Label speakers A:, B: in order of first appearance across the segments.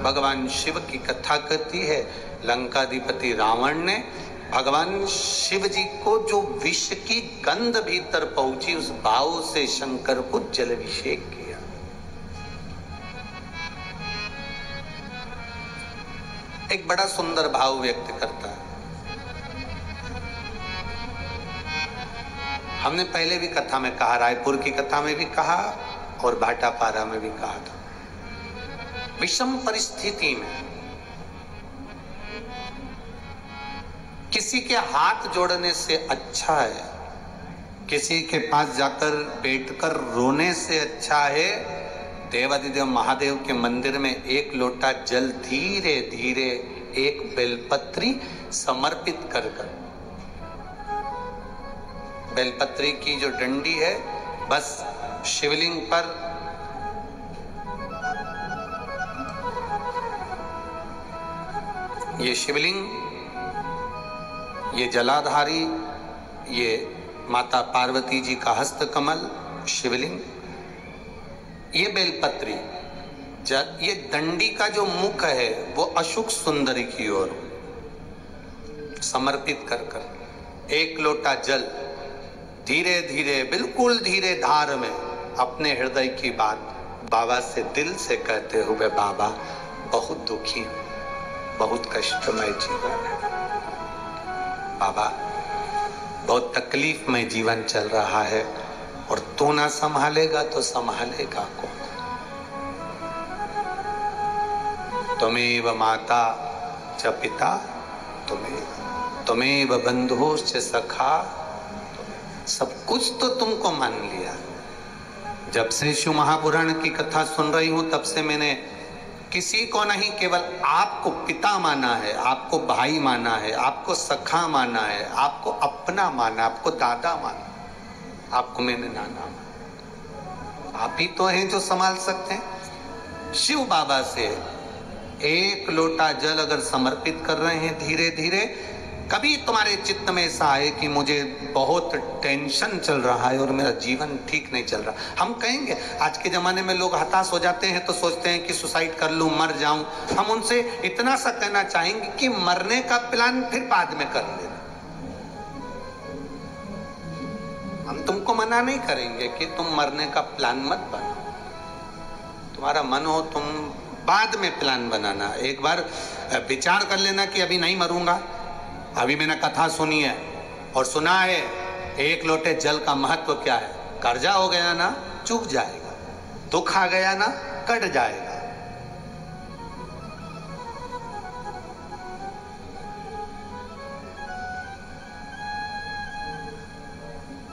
A: भगवान शिव की कथा करती है। लंकाधिपति रावण ने भगवान शिव जी को जो विष की गंध भीतर पहुंची, उस भाव से शंकर को जलाभिषेक किया। एक बड़ा सुंदर भाव व्यक्त करता है। हमने पहले भी कथा में कहा, रायपुर की कथा में भी कहा और भाटापारा में भी कहा था। विषम परिस्थिति में किसी के हाथ जोड़ने से अच्छा है, किसी के पास जाकर बैठकर रोने से अच्छा है, देवादिदेव महादेव के मंदिर में एक लोटा जल धीरे धीरे एक बेलपत्री समर्पित कर कर, बेलपत्री की जो डंडी है बस शिवलिंग पर ये शिवलिंग, ये जलाधारी, ये माता पार्वती जी का हस्त कमल शिवलिंग, ये बेलपत्री, ये दंडी का जो मुख है वो अशुक सुंदरी की ओर समर्पित कर कर एक लोटा जल धीरे धीरे, बिल्कुल धीरे धार में अपने हृदय की बात बाबा से दिल से कहते हुए, बाबा बहुत दुखी हूं, बहुत कष्टमय जीवन है, बाबा बहुत तकलीफ में जीवन चल रहा है और तू ना संभालेगा तो संभालेगा कौन? त्वमेव माता च पिता त्वमेव बंधुश्च सखा, सब कुछ तो तुमको मान लिया। जब से शिव महापुराण की कथा सुन रही हूं तब से मैंने किसी को नहीं, केवल आपको पिता माना है, आपको भाई माना है, आपको सखा माना है, आपको अपना माना, आपको दादा माना, आपको मैंने नाना माना। आप ही तो हैं जो संभाल सकते हैं। शिव बाबा से एक लोटा जल अगर समर्पित कर रहे हैं धीरे धीरे, कभी तुम्हारे चित्त में ऐसा आए कि मुझे बहुत टेंशन चल रहा है और मेरा जीवन ठीक नहीं चल रहा, हम कहेंगे, आज के जमाने में लोग हताश हो जाते हैं तो सोचते हैं कि सुसाइड कर लूं, मर जाऊं। हम उनसे इतना सा कहना चाहेंगे कि मरने का प्लान फिर बाद में कर लेना। हम तुमको मना नहीं करेंगे कि तुम मरने का प्लान मत बनाओ, तुम्हारा मन हो तुम बाद में प्लान बनाना। एक बार विचार कर लेना कि अभी नहीं मरूंगा, अभी मैंने कथा सुनी है और सुना है एक लोटे जल का महत्व क्या है। कर्जा हो गया ना चूक जाएगा, दुख आ गया ना कट जाएगा।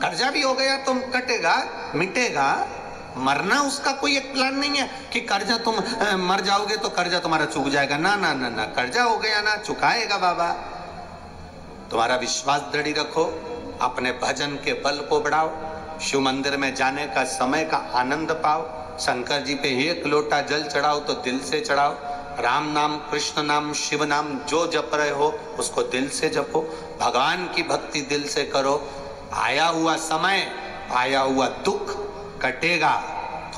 A: कर्जा भी हो गया तो कटेगा, मिटेगा। मरना उसका कोई एक प्लान नहीं है कि कर्जा तुम मर जाओगे तो कर्जा तुम्हारा चूक जाएगा। ना ना ना ना, कर्जा हो गया ना चुकाएगा बाबा। तुम्हारा विश्वास दृढ़ रखो, अपने भजन के बल को बढ़ाओ, शिव मंदिर में जाने का समय का आनंद पाओ, शंकर जी पे एक लोटा जल चढ़ाओ तो दिल से चढ़ाओ, राम नाम कृष्ण नाम शिव नाम जो जप रहे हो उसको दिल से जपो, भगवान की भक्ति दिल से करो। आया हुआ समय, आया हुआ दुख कटेगा,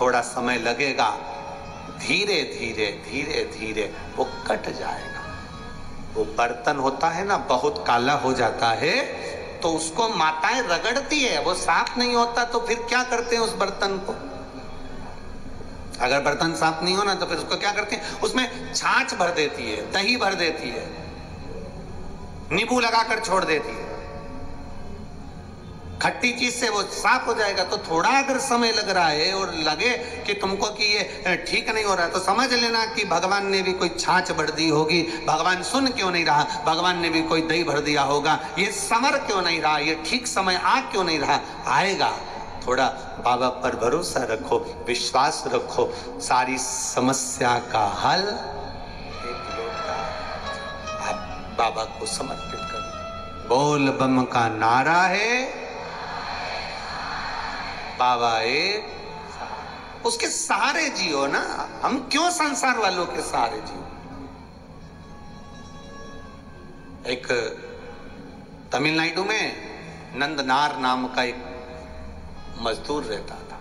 A: थोड़ा समय लगेगा, धीरे धीरे धीरे धीरे वो कट जाएगा। वो बर्तन होता है ना बहुत काला हो जाता है तो उसको माताएं रगड़ती है, वो साफ नहीं होता तो फिर क्या करते हैं उस बर्तन को? अगर बर्तन साफ नहीं हो ना तो फिर उसको क्या करते हैं, उसमें छाछ भर देती है, दही भर देती है, नींबू लगाकर छोड़ देती है, खट्टी चीज से वो साफ हो जाएगा। तो थोड़ा अगर समय लग रहा है और लगे कि तुमको कि ये ठीक नहीं हो रहा है तो समझ लेना कि भगवान ने भी कोई छाछ भर दी होगी। भगवान सुन क्यों नहीं रहा, भगवान ने भी कोई दही भर दिया होगा। ये समर क्यों नहीं रहा, ये ठीक समय आ क्यों नहीं रहा, आएगा। थोड़ा बाबा पर भरोसा रखो, विश्वास रखो, सारी समस्या का हल एक लोटा आप बाबा को समर्पित करो। बोल बम का नारा है, बाबा एक, उसके सहारे जियो ना। हम क्यों संसार वालों के सहारे जियो? एक तमिलनाडु में नंदनार नाम का एक मजदूर रहता था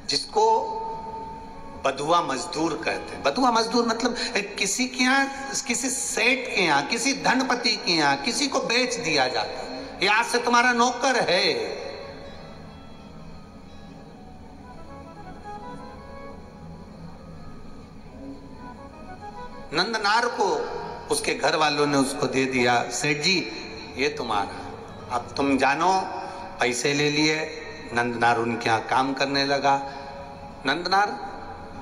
A: जिसको बधुआ मजदूर कहते हैं। बधुआ मजदूर मतलब किसी के यहाँ, किसी सेठ के यहाँ, किसी धनपति के यहाँ किसी को बेच दिया जाता है, ये आज से तुम्हारा नौकर है। नंदनार को उसके घर वालों ने उसको दे दिया, सेठ जी ये तुम्हारा, अब तुम जानो। पैसे ले लिए, नंदनार उनके यहाँ काम करने लगा। नंदनार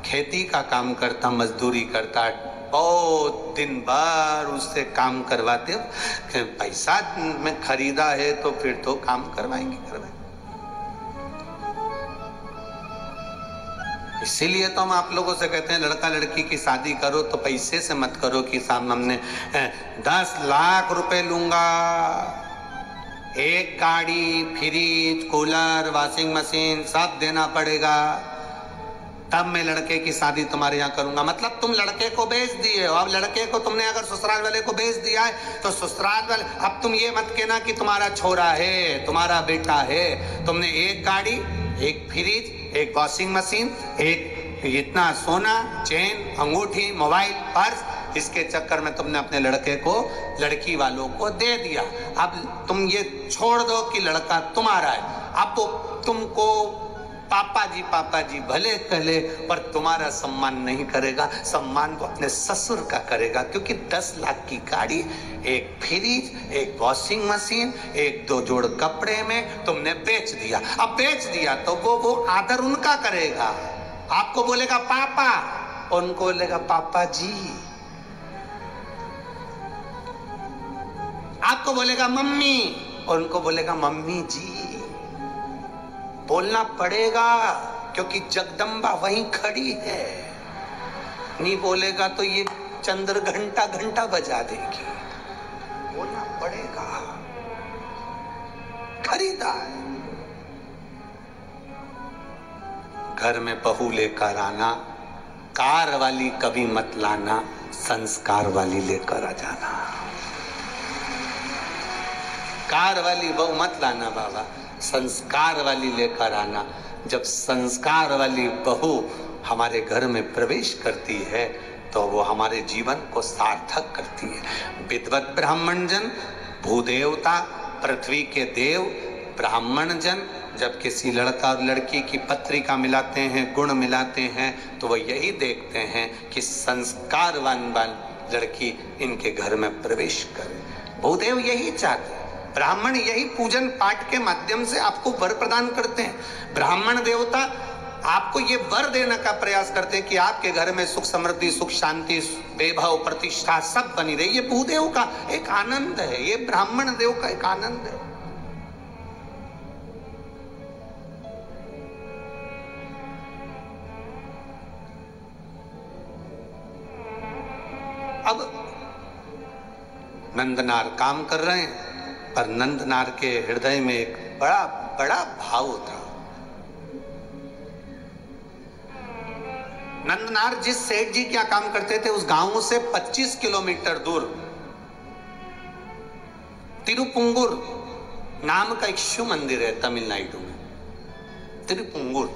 A: खेती का काम करता, मजदूरी करता, बहुत दिन भर उससे काम करवाते। पैसा में खरीदा है तो फिर तो काम करवाएंगे। इसीलिए तो हम आप लोगों से कहते हैं लड़का लड़की की शादी करो तो पैसे से मत करो कि साहब हमने 10 लाख रुपए लूंगा, एक गाड़ी, फ्रिज, कूलर, वॉशिंग मशीन सब देना पड़ेगा, तब मैं लड़के की शादी तुम्हारे यहाँ करूंगा। मतलब तुम लड़के को बेच दिए हो। अब लड़के को तुमने अगर ससुराल वाले को बेच दिया है तो ससुराल वाले, अब तुम ये मत कहना कि तुम्हारा छोरा है, तुम्हारा बेटा है। तुमने एक गाड़ी, एक फ्रिज, एक वॉशिंग मशीन, एक इतना सोना, चेन, अंगूठी, मोबाइल, पर्स, इसके चक्कर में तुमने अपने लड़के को लड़की वालों को दे दिया। अब तुम ये छोड़ दो कि लड़का तुम्हारा है। अब तो तुमको पापा जी भले कहले पर तुम्हारा सम्मान नहीं करेगा, सम्मान वो अपने ससुर का करेगा। क्योंकि 10 लाख की गाड़ी, एक फ्रिज, एक वॉशिंग मशीन, एक 2 जोड़ कपड़े में तुमने बेच दिया। अब बेच दिया तो वो आदर उनका करेगा। आपको बोलेगा पापा, उनको बोलेगा पापा जी। आपको बोलेगा मम्मी, उनको बोलेगा मम्मी जी। बोलना पड़ेगा क्योंकि जगदम्बा वहीं खड़ी है। नहीं बोलेगा तो ये चंद्र घंटा बजा देगी। बोलना पड़ेगा, खरीदा है। घर में बहू लेकर आना, कार वाली कभी मत लाना, संस्कार वाली लेकर आ जाना। कार वाली बहू मत लाना बाबा, संस्कार वाली लेकर आना। जब संस्कार वाली बहू हमारे घर में प्रवेश करती है तो वो हमारे जीवन को सार्थक करती है। विद्वत ब्राह्मण जन, भूदेवता, पृथ्वी के देव, ब्राह्मण जन जब किसी लड़का और लड़की की पत्रिका मिलाते हैं, गुण मिलाते हैं, तो वो यही देखते हैं कि संस्कारवान लड़की इनके घर में प्रवेश करे। भूदेव यही चाहते हैं। ब्राह्मण यही पूजन पाठ के माध्यम से आपको वर प्रदान करते हैं। ब्राह्मण देवता आपको ये वर देने का प्रयास करते हैं कि आपके घर में सुख समृद्धि, सुख शांति, वैभव, प्रतिष्ठा सब बनी रही। ये भूदेव का एक आनंद है, ये ब्राह्मण देव का एक आनंद है। अब नंदनार काम कर रहे हैं पर नंदनार के हृदय में एक बड़ा बड़ा भाव था। नंदनार जिस सेठ जी क्या काम करते थे उस गांव से 25 किलोमीटर दूर तिरुपुंगुर नाम का एक शिव मंदिर है तमिलनाडु में। तिरुपुंगुर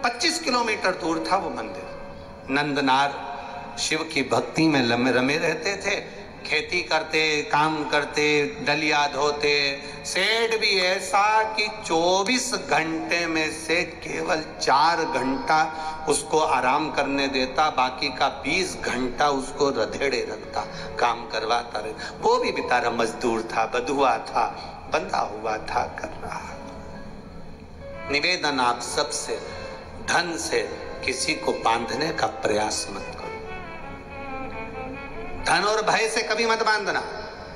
A: 25 किलोमीटर दूर था वो मंदिर। नंदनार शिव की भक्ति में रमे रहते थे, खेती करते, काम करते, डलिया धोते। सेठ भी ऐसा कि 24 घंटे में से केवल 4 घंटा उसको आराम करने देता, बाकी का 20 घंटा उसको रधेड़े रखता, काम करवाता रहे। वो भी बेचारा मजदूर था, बधुआ था, बंधा हुआ था, कर रहा। निवेदन आप सबसे, धन से किसी को बांधने का प्रयास मत करो। धन और भय से कभी मत बांधना।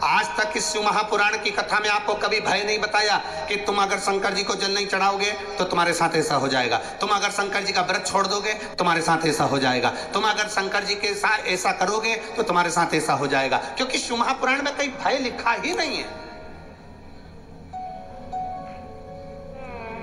A: आज तक इस शिव महापुराण की कथा में आपको कभी भय नहीं बताया कि तुम अगर शंकर जी को जल नहीं चढ़ाओगे तो तुम्हारे साथ ऐसा हो जाएगा, तुम अगर शंकर जी का व्रत छोड़ दोगे तुम्हारे साथ ऐसा हो जाएगा, तुम अगर शंकर जी के साथ ऐसा करोगे तो तुम्हारे साथ ऐसा हो जाएगा। क्योंकि शिव महापुराण में कहीं भय लिखा ही नहीं है।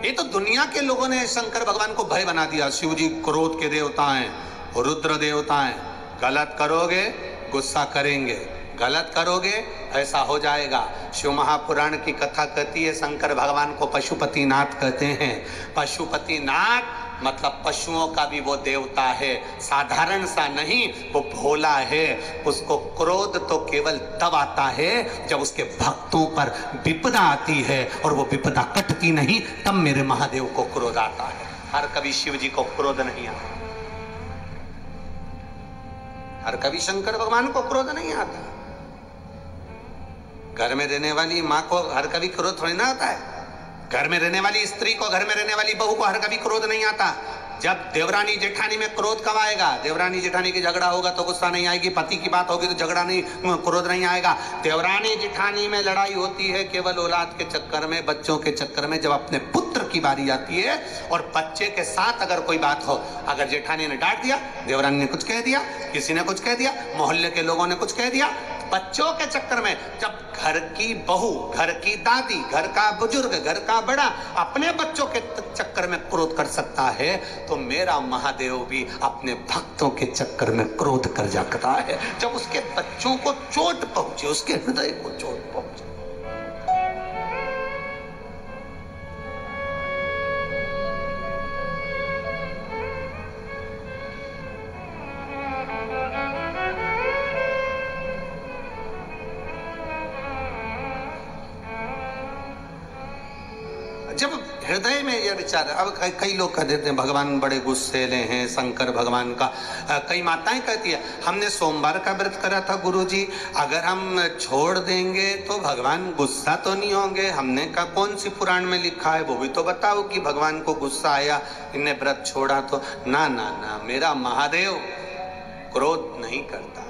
A: ये तो दुनिया के लोगों ने शंकर भगवान को भय बना दिया। शिव जी क्रोध के देवता हैं, रुद्र देवता हैं, गलत करोगे गुस्सा करेंगे, गलत करोगे ऐसा हो जाएगा। शिव महापुराण की कथा कहती है शंकर भगवान को पशुपतिनाथ कहते हैं। पशुपतिनाथ मतलब पशुओं का भी वो देवता है, साधारण सा नहीं, वो भोला है। उसको क्रोध तो केवल तब आता है जब उसके भक्तों पर विपदा आती है, और वो विपदा कटती नहीं, तब मेरे महादेव को क्रोध आता है। हर कभी शिव जी को क्रोध नहीं आता, हर कभी शंकर भगवान को क्रोध नहीं आता। घर में रहने वाली माँ को हर कभी क्रोध थोड़ी ना आता है, घर में रहने वाली स्त्री को, घर में रहने वाली बहू को हर कभी क्रोध नहीं आता। जब देवरानी जेठानी में क्रोध कब आएगा? देवरानी जेठानी की झगड़ा होगा तो गुस्सा नहीं आएगी, पति की बात होगी तो झगड़ा नहीं, क्रोध नहीं आएगा। देवरानी जेठानी में लड़ाई होती है केवल औलाद के चक्कर में, बच्चों के चक्कर में। जब अपने पुत्र की बारी आती है और बच्चे के साथ अगर कोई बात हो, अगर जेठानी ने डांट दिया, देवरानी ने कुछ कह दिया, किसी ने कुछ कह दिया, मोहल्ले के लोगों ने कुछ कह दिया, बच्चों के चक्कर में जब घर की बहू, घर की दादी, घर का बुजुर्ग, घर का बड़ा अपने बच्चों के चक्कर में क्रोध कर सकता है, तो मेरा महादेव भी अपने भक्तों के चक्कर में क्रोध कर सकता है। जब उसके बच्चों को चोट पहुंचे, उसके हृदय को चोट पहुंचे। जब हृदय में यह विचार, अब कई लोग कह देते हैं भगवान बड़े गुस्सेले हैं, शंकर भगवान का। कई माताएं कहती है हमने सोमवार का व्रत करा था गुरुजी, अगर हम छोड़ देंगे तो भगवान गुस्सा तो नहीं होंगे? हमने कहा कौन सी पुराण में लिखा है, वो भी तो बताओ कि भगवान को गुस्सा आया, इन्हें व्रत छोड़ा तो। ना ना ना, मेरा महादेव क्रोध नहीं करता,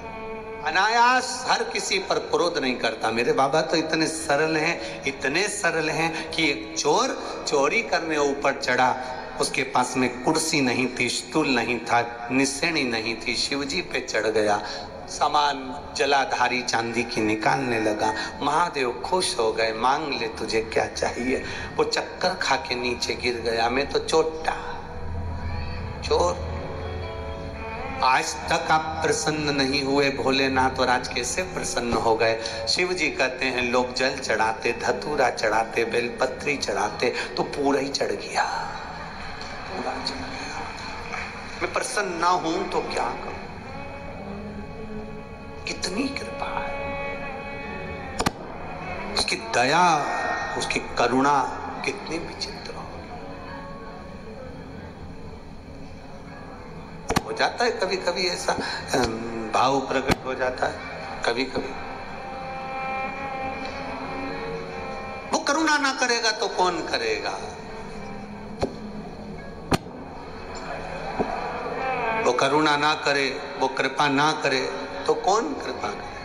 A: अनायास हर किसी पर क्रोध नहीं करता। मेरे बाबा तो इतने सरल हैं, इतने सरल हैं कि एक चोर चोरी करने ऊपर चढ़ा, उसके पास में कुर्सी नहीं थी, स्टूल नहीं था, निसेनी नहीं थी, शिवजी पे चढ़ गया, सामान जलाधारी चांदी की निकालने लगा। महादेव खुश हो गए, मांग ले तुझे क्या चाहिए। वो चक्कर खा के नीचे गिर गया, मैं तो चोटा चोर। आज तक आप प्रसन्न नहीं हुए भोलेनाथ, और आज कैसे प्रसन्न हो गए? शिव जी कहते हैं लोग जल चढ़ाते, धतूरा चढ़ाते, बेलपत्री चढ़ाते, तो पूरा ही चढ़ गया, पूरा चढ़ गया। मैं प्रसन्न ना हूं तो क्या करूं? कितनी कृपा है उसकी, दया, उसकी करुणा कितनी विचित्र हो जाता है। कभी कभी ऐसा भाव प्रकट हो जाता है, कभी कभी। वो करुणा ना करेगा तो कौन करेगा? वो करुणा ना करे, वो कृपा ना करे तो कौन कृपा करे?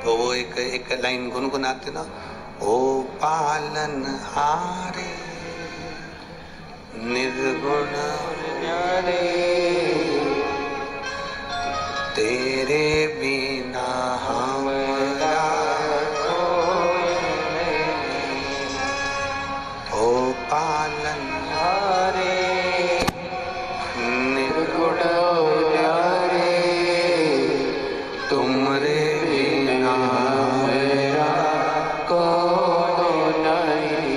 A: तो वो एक लाइन गुनगुनाते ना, ओ पालन हारे निर्गुण न्यारे, तेरे बिना हमारा कोई नहीं। ओ पालन हारे निर्गुण न्यारे, तुमरे बिना मेरा कोई नहीं।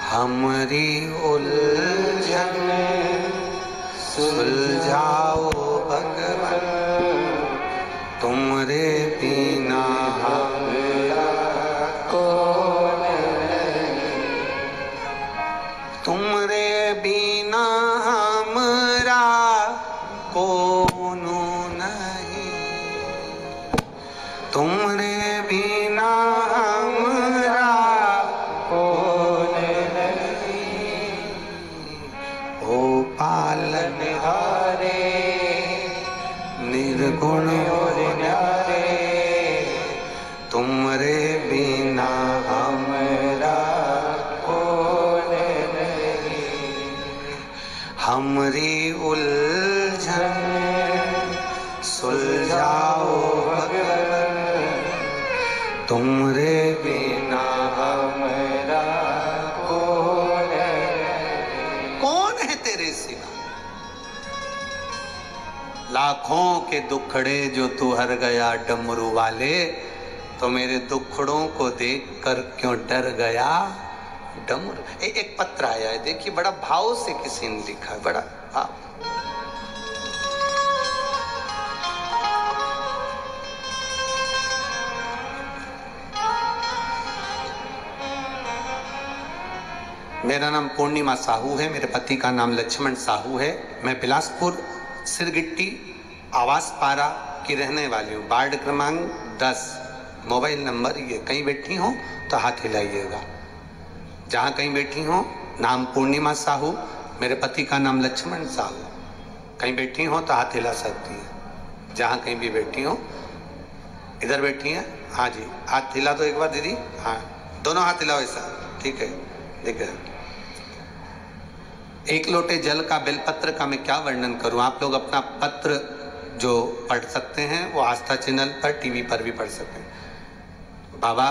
A: हमारी उलझन सुलझाओ भगवान, तुमरे बिना हमारा कौन नहीं। तुमरे बिना हमारा कौन नहीं, तुमरे बिना हमारा कौन नहीं। ओ पालनहारे निर्गुण और न्यारे, तुमरे बिना हमारा कौन नहीं। हमरी उलझन सुलझाओ भगवान, तुमरे बिना हमारा कौन नहीं। कौन है तेरे सिवा? लाखों के दुखड़े जो तू हर गया डमरू वाले, तो मेरे दुखड़ों को देखकर क्यों डर गया डमरू। एक पत्र आया है, देखिए बड़ा भाव से किसी ने लिखा है, बड़ा भाव। मेरा नाम पूर्णिमा साहू है, मेरे पति का नाम लक्ष्मण साहू है। मैं बिलासपुर सिरगिट्टी आवास पारा की रहने वाली हूँ। वार्ड क्रमांक 10। मोबाइल नंबर ये। कहीं बैठी हो तो हाथ हिलाइएगा। जहाँ कहीं बैठी हो, नाम पूर्णिमा साहू, मेरे पति का नाम लक्ष्मण साहू। कहीं बैठी हो तो हाथ हिला सकती है। जहाँ कहीं भी बैठी हो, इधर बैठी हैं, हाँ जी, हाथ हिला दो एक बार दीदी। हाँ, दोनों हाथ हिलाओ ऐसा, ठीक है। देखिए, एक लोटे जल का बेलपत्र का मैं क्या वर्णन करूं। आप लोग अपना पत्र जो पढ़ सकते हैं वो आस्था चैनल पर, टीवी पर भी पढ़ सकते हैं। बाबा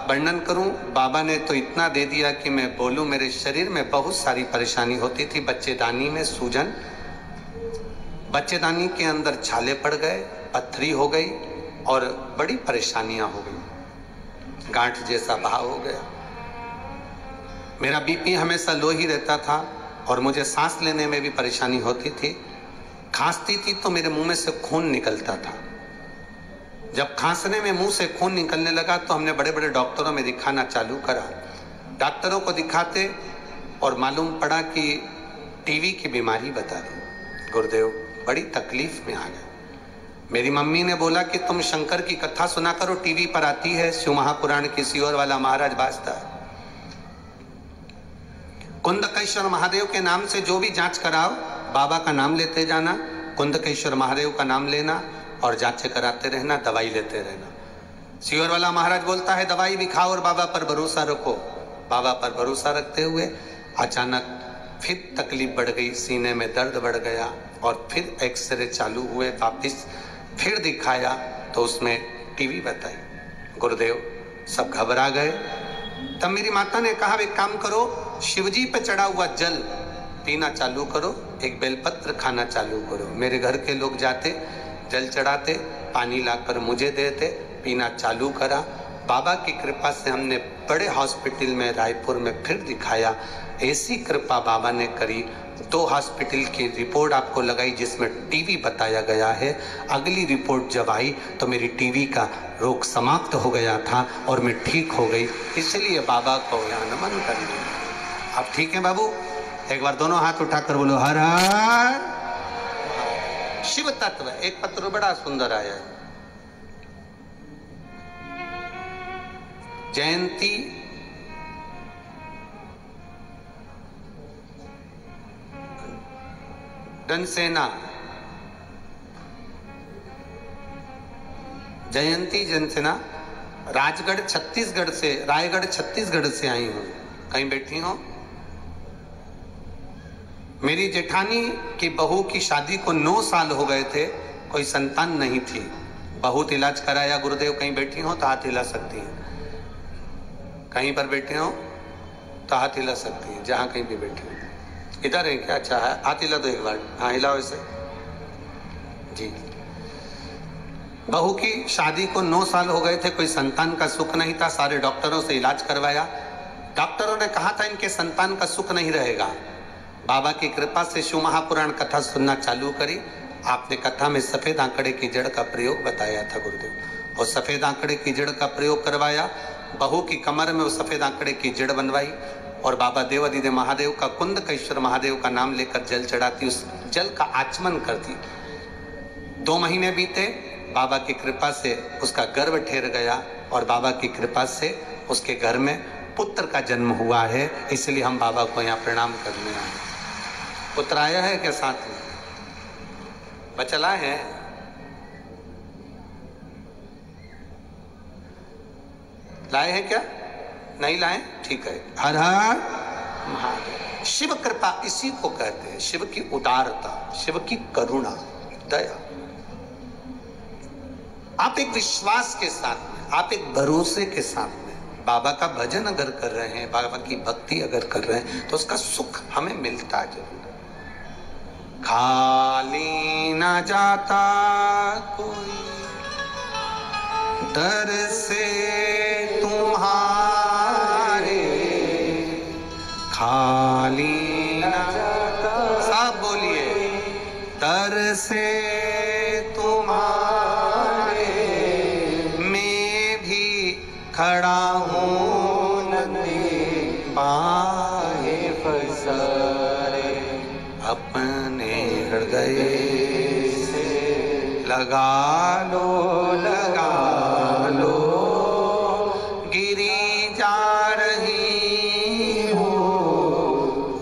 A: वर्णन करूं, बाबा ने तो इतना दे दिया कि मैं बोलूं। मेरे शरीर में बहुत सारी परेशानी होती थी। बच्चेदानी में सूजन, बच्चेदानी के अंदर छाले पड़ गए, पथरी हो गई और बड़ी परेशानियां हो गई, गांठ जैसा भाव हो गया। मेरा बीपी हमेशा लो ही रहता था और मुझे सांस लेने में भी परेशानी होती थी। खांसती थी तो मेरे मुंह में से खून निकलता था। जब खांसने में मुंह से खून निकलने लगा तो हमने बड़े बड़े डॉक्टरों में दिखाना चालू करा। डॉक्टरों को दिखाते और मालूम पड़ा कि टीवी की बीमारी बता दी। गुरुदेव बड़ी तकलीफ में आ गए। मेरी मम्मी ने बोला कि तुम शंकर की कथा सुना करो, टीवी पर आती है, शिव महापुराण की सियोर वाला महाराज बाजता है। कुंदकेश्वर महादेव के नाम से जो भी जांच कराओ, बाबा का नाम लेते जाना, कुंदकेश्वर महादेव का नाम लेना और जांचें कराते रहना, दवाई लेते रहना। सियोर वाला महाराज बोलता है दवाई भी खाओ और बाबा पर भरोसा रखो। बाबा पर भरोसा रखते हुए अचानक फिर तकलीफ बढ़ गई, सीने में दर्द बढ़ गया और फिर एक्सरे चालू हुए। वापिस फिर दिखाया तो उसमें टीवी बताई। गुरुदेव सब घबरा गए। तब मेरी माता ने कहा एक काम करो, शिवजी पे चढ़ा हुआ जल पीना चालू करो, एक बेलपत्र खाना चालू करो। मेरे घर के लोग जाते, जल चढ़ाते, पानी लाकर मुझे देते, पीना चालू करा। बाबा की कृपा से हमने बड़े हॉस्पिटल में रायपुर में फिर दिखाया। ऐसी कृपा बाबा ने करी, 2 हॉस्पिटल की रिपोर्ट आपको लगाई जिसमें टीवी बताया गया है। अगली रिपोर्ट जब आई तो मेरी टीवी का रोग समाप्त हो गया था और मैं ठीक हो गई। इसलिए बाबा को यहाँ नमन कर लिया। आप ठीक हैं बाबू? एक बार दोनों हाथ उठाकर बोलो हर हर शिव तत्व। एक पत्र बड़ा सुंदर आया है। जयंती जनसेना, जयंती जनसेना राजगढ़ छत्तीसगढ़ से, रायगढ़ छत्तीसगढ़ से आई हूं। कहीं बैठी हो? मेरी जेठानी की बहू की शादी को 9 साल हो गए थे, कोई संतान नहीं थी। बहुत इलाज कराया। गुरुदेव कहीं बैठी हो तो हाथ हिला सकती है। कहीं पर बैठे हो तो हाथ हिला सकती है, जहां कहीं भी बैठे हो। इधर है क्या? अच्छा है, हाथ हिला दो एक बार। हाँ हिलाओ इसे जी। बहू की शादी को 9 साल हो गए थे, कोई संतान का सुख नहीं था। सारे डॉक्टरों से इलाज करवाया। डॉक्टरों ने कहा था इनके संतान का सुख नहीं रहेगा। बाबा की कृपा से शिव महापुराण कथा सुनना चालू करी। आपने कथा में सफेद आंकड़े की जड़ का प्रयोग बताया था गुरुदेव, और सफेद आंकड़े की जड़ का प्रयोग करवाया। बहू की कमर में वो सफेद आंकड़े की जड़ बनवाई और बाबा देवादिदेव महादेव का, कुंदकेश्वर महादेव का नाम लेकर जल चढ़ाती, उस जल का आचमन करती। 2 महीने बीते, बाबा की कृपा से उसका गर्भ ठहर गया और बाबा की कृपा से उसके घर में पुत्र का जन्म हुआ है। इसलिए हम बाबा को यहाँ प्रणाम करने आए। पुत्र आया है क्या साथ में? बचला है? लाए हैं क्या? नहीं लाए? ठीक है। हर हर महादेव। शिव कृपा इसी को कहते हैं, शिव की उदारता, शिव की करुणा, दया। आप एक विश्वास के साथ में, आप एक भरोसे के साथ में बाबा का भजन अगर कर रहे हैं, बाबा की भक्ति अगर कर रहे हैं तो उसका सुख हमें मिलता जरूर। खाली ना जाता कोई दर से तुम्हारे खाली ना जाता। सब बोलिए, दर से तुम्हारे मैं भी खड़ा हूँ, नदी पाए पसारे। अपने हृदय से लगा लो, लगा लो, गिरी जा रही हो,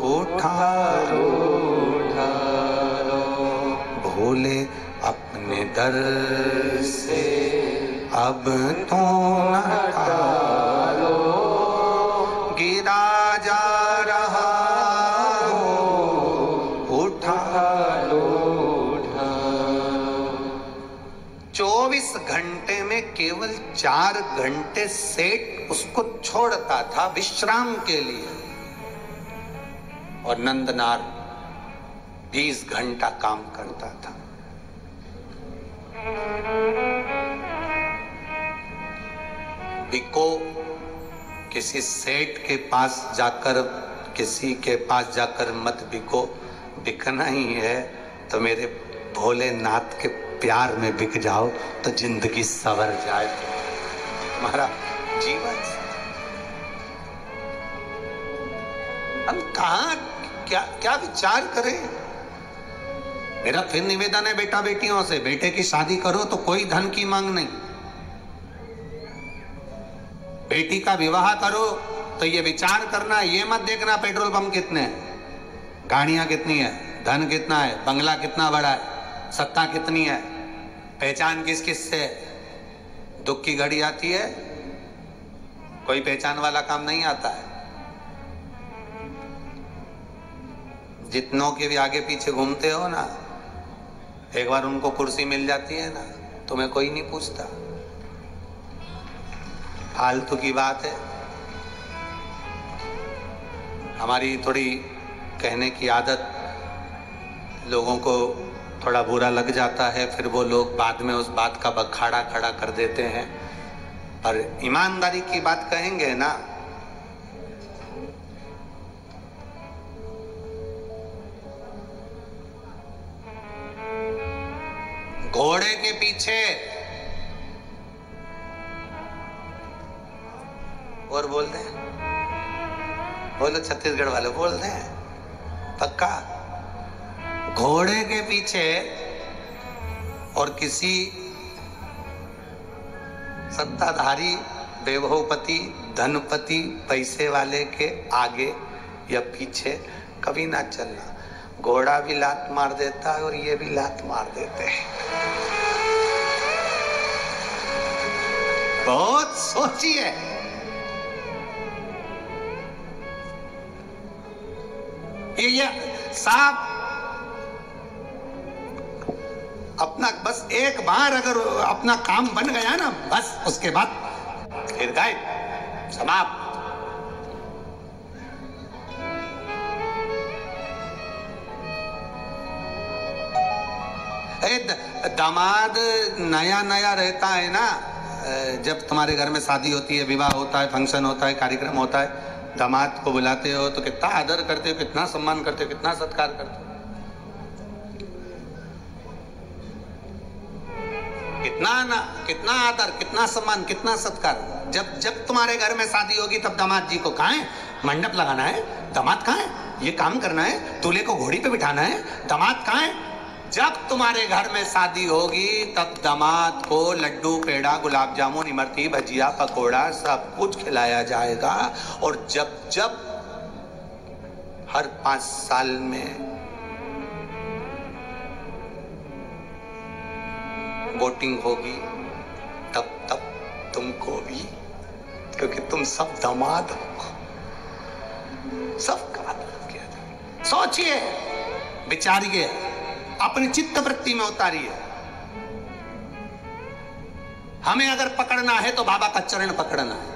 A: उठा लो, उठा लो। भोले अपने दर से अब तो न हटा लो, गिरा जा रहा हो, उठा लो, उठा लो। 24 घंटे में केवल 4 घंटे सेठ उसको छोड़ता था विश्राम के लिए, और नंदनार 20 घंटा काम करता था। बिको, किसी सेठ के पास जाकर, किसी के पास जाकर मत बिको। बिकना ही है तो मेरे भोलेनाथ के प्यार में बिक जाओ, तो जिंदगी सवर जाए, तुम्हारा जीवन। हम कहाँ क्या क्या विचार करें। मेरा फिर निवेदन है बेटा बेटियों से, बेटे की शादी करो तो कोई धन की मांग नहीं। बेटी का विवाह करो तो ये विचार करना, ये मत देखना पेट्रोल पंप कितने हैं, गाड़ियां कितनी है, धन कितना है, बंगला कितना बड़ा है, सत्ता कितनी है, पहचान किस किस से है। दुख की घड़ी आती है, कोई पहचान वाला काम नहीं आता है। जितनों के भी आगे पीछे घूमते हो ना, एक बार उनको कुर्सी मिल जाती है ना, तुम्हें कोई नहीं पूछता। फालतू की बात है। हमारी थोड़ी कहने की आदत, लोगों को थोड़ा बुरा लग जाता है, फिर वो लोग बाद में उस बात का बखाड़ा खड़ा कर देते हैं। पर ईमानदारी की बात कहेंगे ना, घोड़े के पीछे, और बोल दे, बोलो छत्तीसगढ़ वाले बोल दे पक्का, घोड़े के पीछे और किसी सत्ताधारी, वैभवपति, धनपति, पैसे वाले के आगे या पीछे कभी ना चलना। घोड़ा भी लात मार देता है और ये भी लात मार देते हैं। बहुत सोचिए। ये साहब अपना बस एक बार अगर अपना काम बन गया ना, बस उसके बाद फिर गए, समाप्त। दामाद नया नया रहता है ना, जब तुम्हारे घर में शादी होती है, विवाह होता है, फंक्शन होता है, कार्यक्रम होता है, दामाद को बुलाते हो तो कितना आदर करते हो, कितना सम्मान करते हो, कितना सत्कार करते हो, कितना आदर, कितना सम्मान, कितना सत्कार। जब तुम्हारे घर में शादी होगी तब दामाद जी को कहाँ है, मंडप लगाना है, दामाद कहाँ है, ये काम करना है, दूल्हे को घोड़ी पे बिठाना है, दामाद कहाँ है। जब तुम्हारे घर में शादी होगी तब दामाद को लड्डू, पेड़ा, गुलाब जामुन, इमरती, भजिया, पकोड़ा सब कुछ खिलाया जाएगा। और जब हर 5 साल में वोटिंग होगी तब तुमको भी, क्योंकि तुम सब दामाद हो, सबका आदर किया जाए। सोचिए, विचारिए, अपनी चित्त वृत्ति में उतारिए। हमें अगर पकड़ना है तो बाबा का चरण पकड़ना है,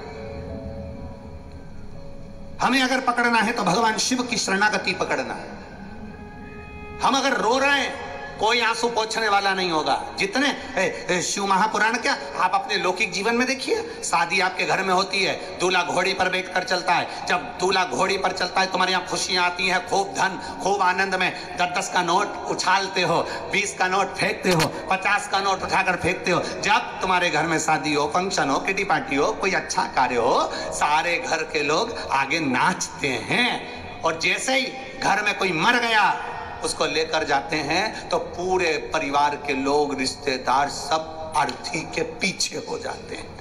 A: हमें अगर पकड़ना है तो भगवान शिव की शरणागति पकड़ना है। हम अगर रो रहे हैं कोई आंसू पोंछने वाला नहीं होगा। जितने शिव महापुराण क्या आप अपने लौकिक जीवन में देखिए, शादी आपके घर में होती है, दूल्हा घोड़ी पर बैठकर चलता है। जब दूल्हा घोड़ी पर चलता है तुम्हारे यहाँ खुशियां आती हैं, खूब धन, खूब आनंद में 10-10 का नोट उछालते हो, 20 का नोट फेंकते हो, 50 का नोट उठाकर फेंकते हो। जब तुम्हारे घर में शादी हो, फंक्शन हो, किटी पार्टी हो, कोई अच्छा कार्य हो, सारे घर के लोग आगे नाचते हैं। और जैसे ही घर में कोई मर गया उसको लेकर जाते हैं तो पूरे परिवार के लोग, रिश्तेदार सब अर्थी के पीछे हो जाते हैं।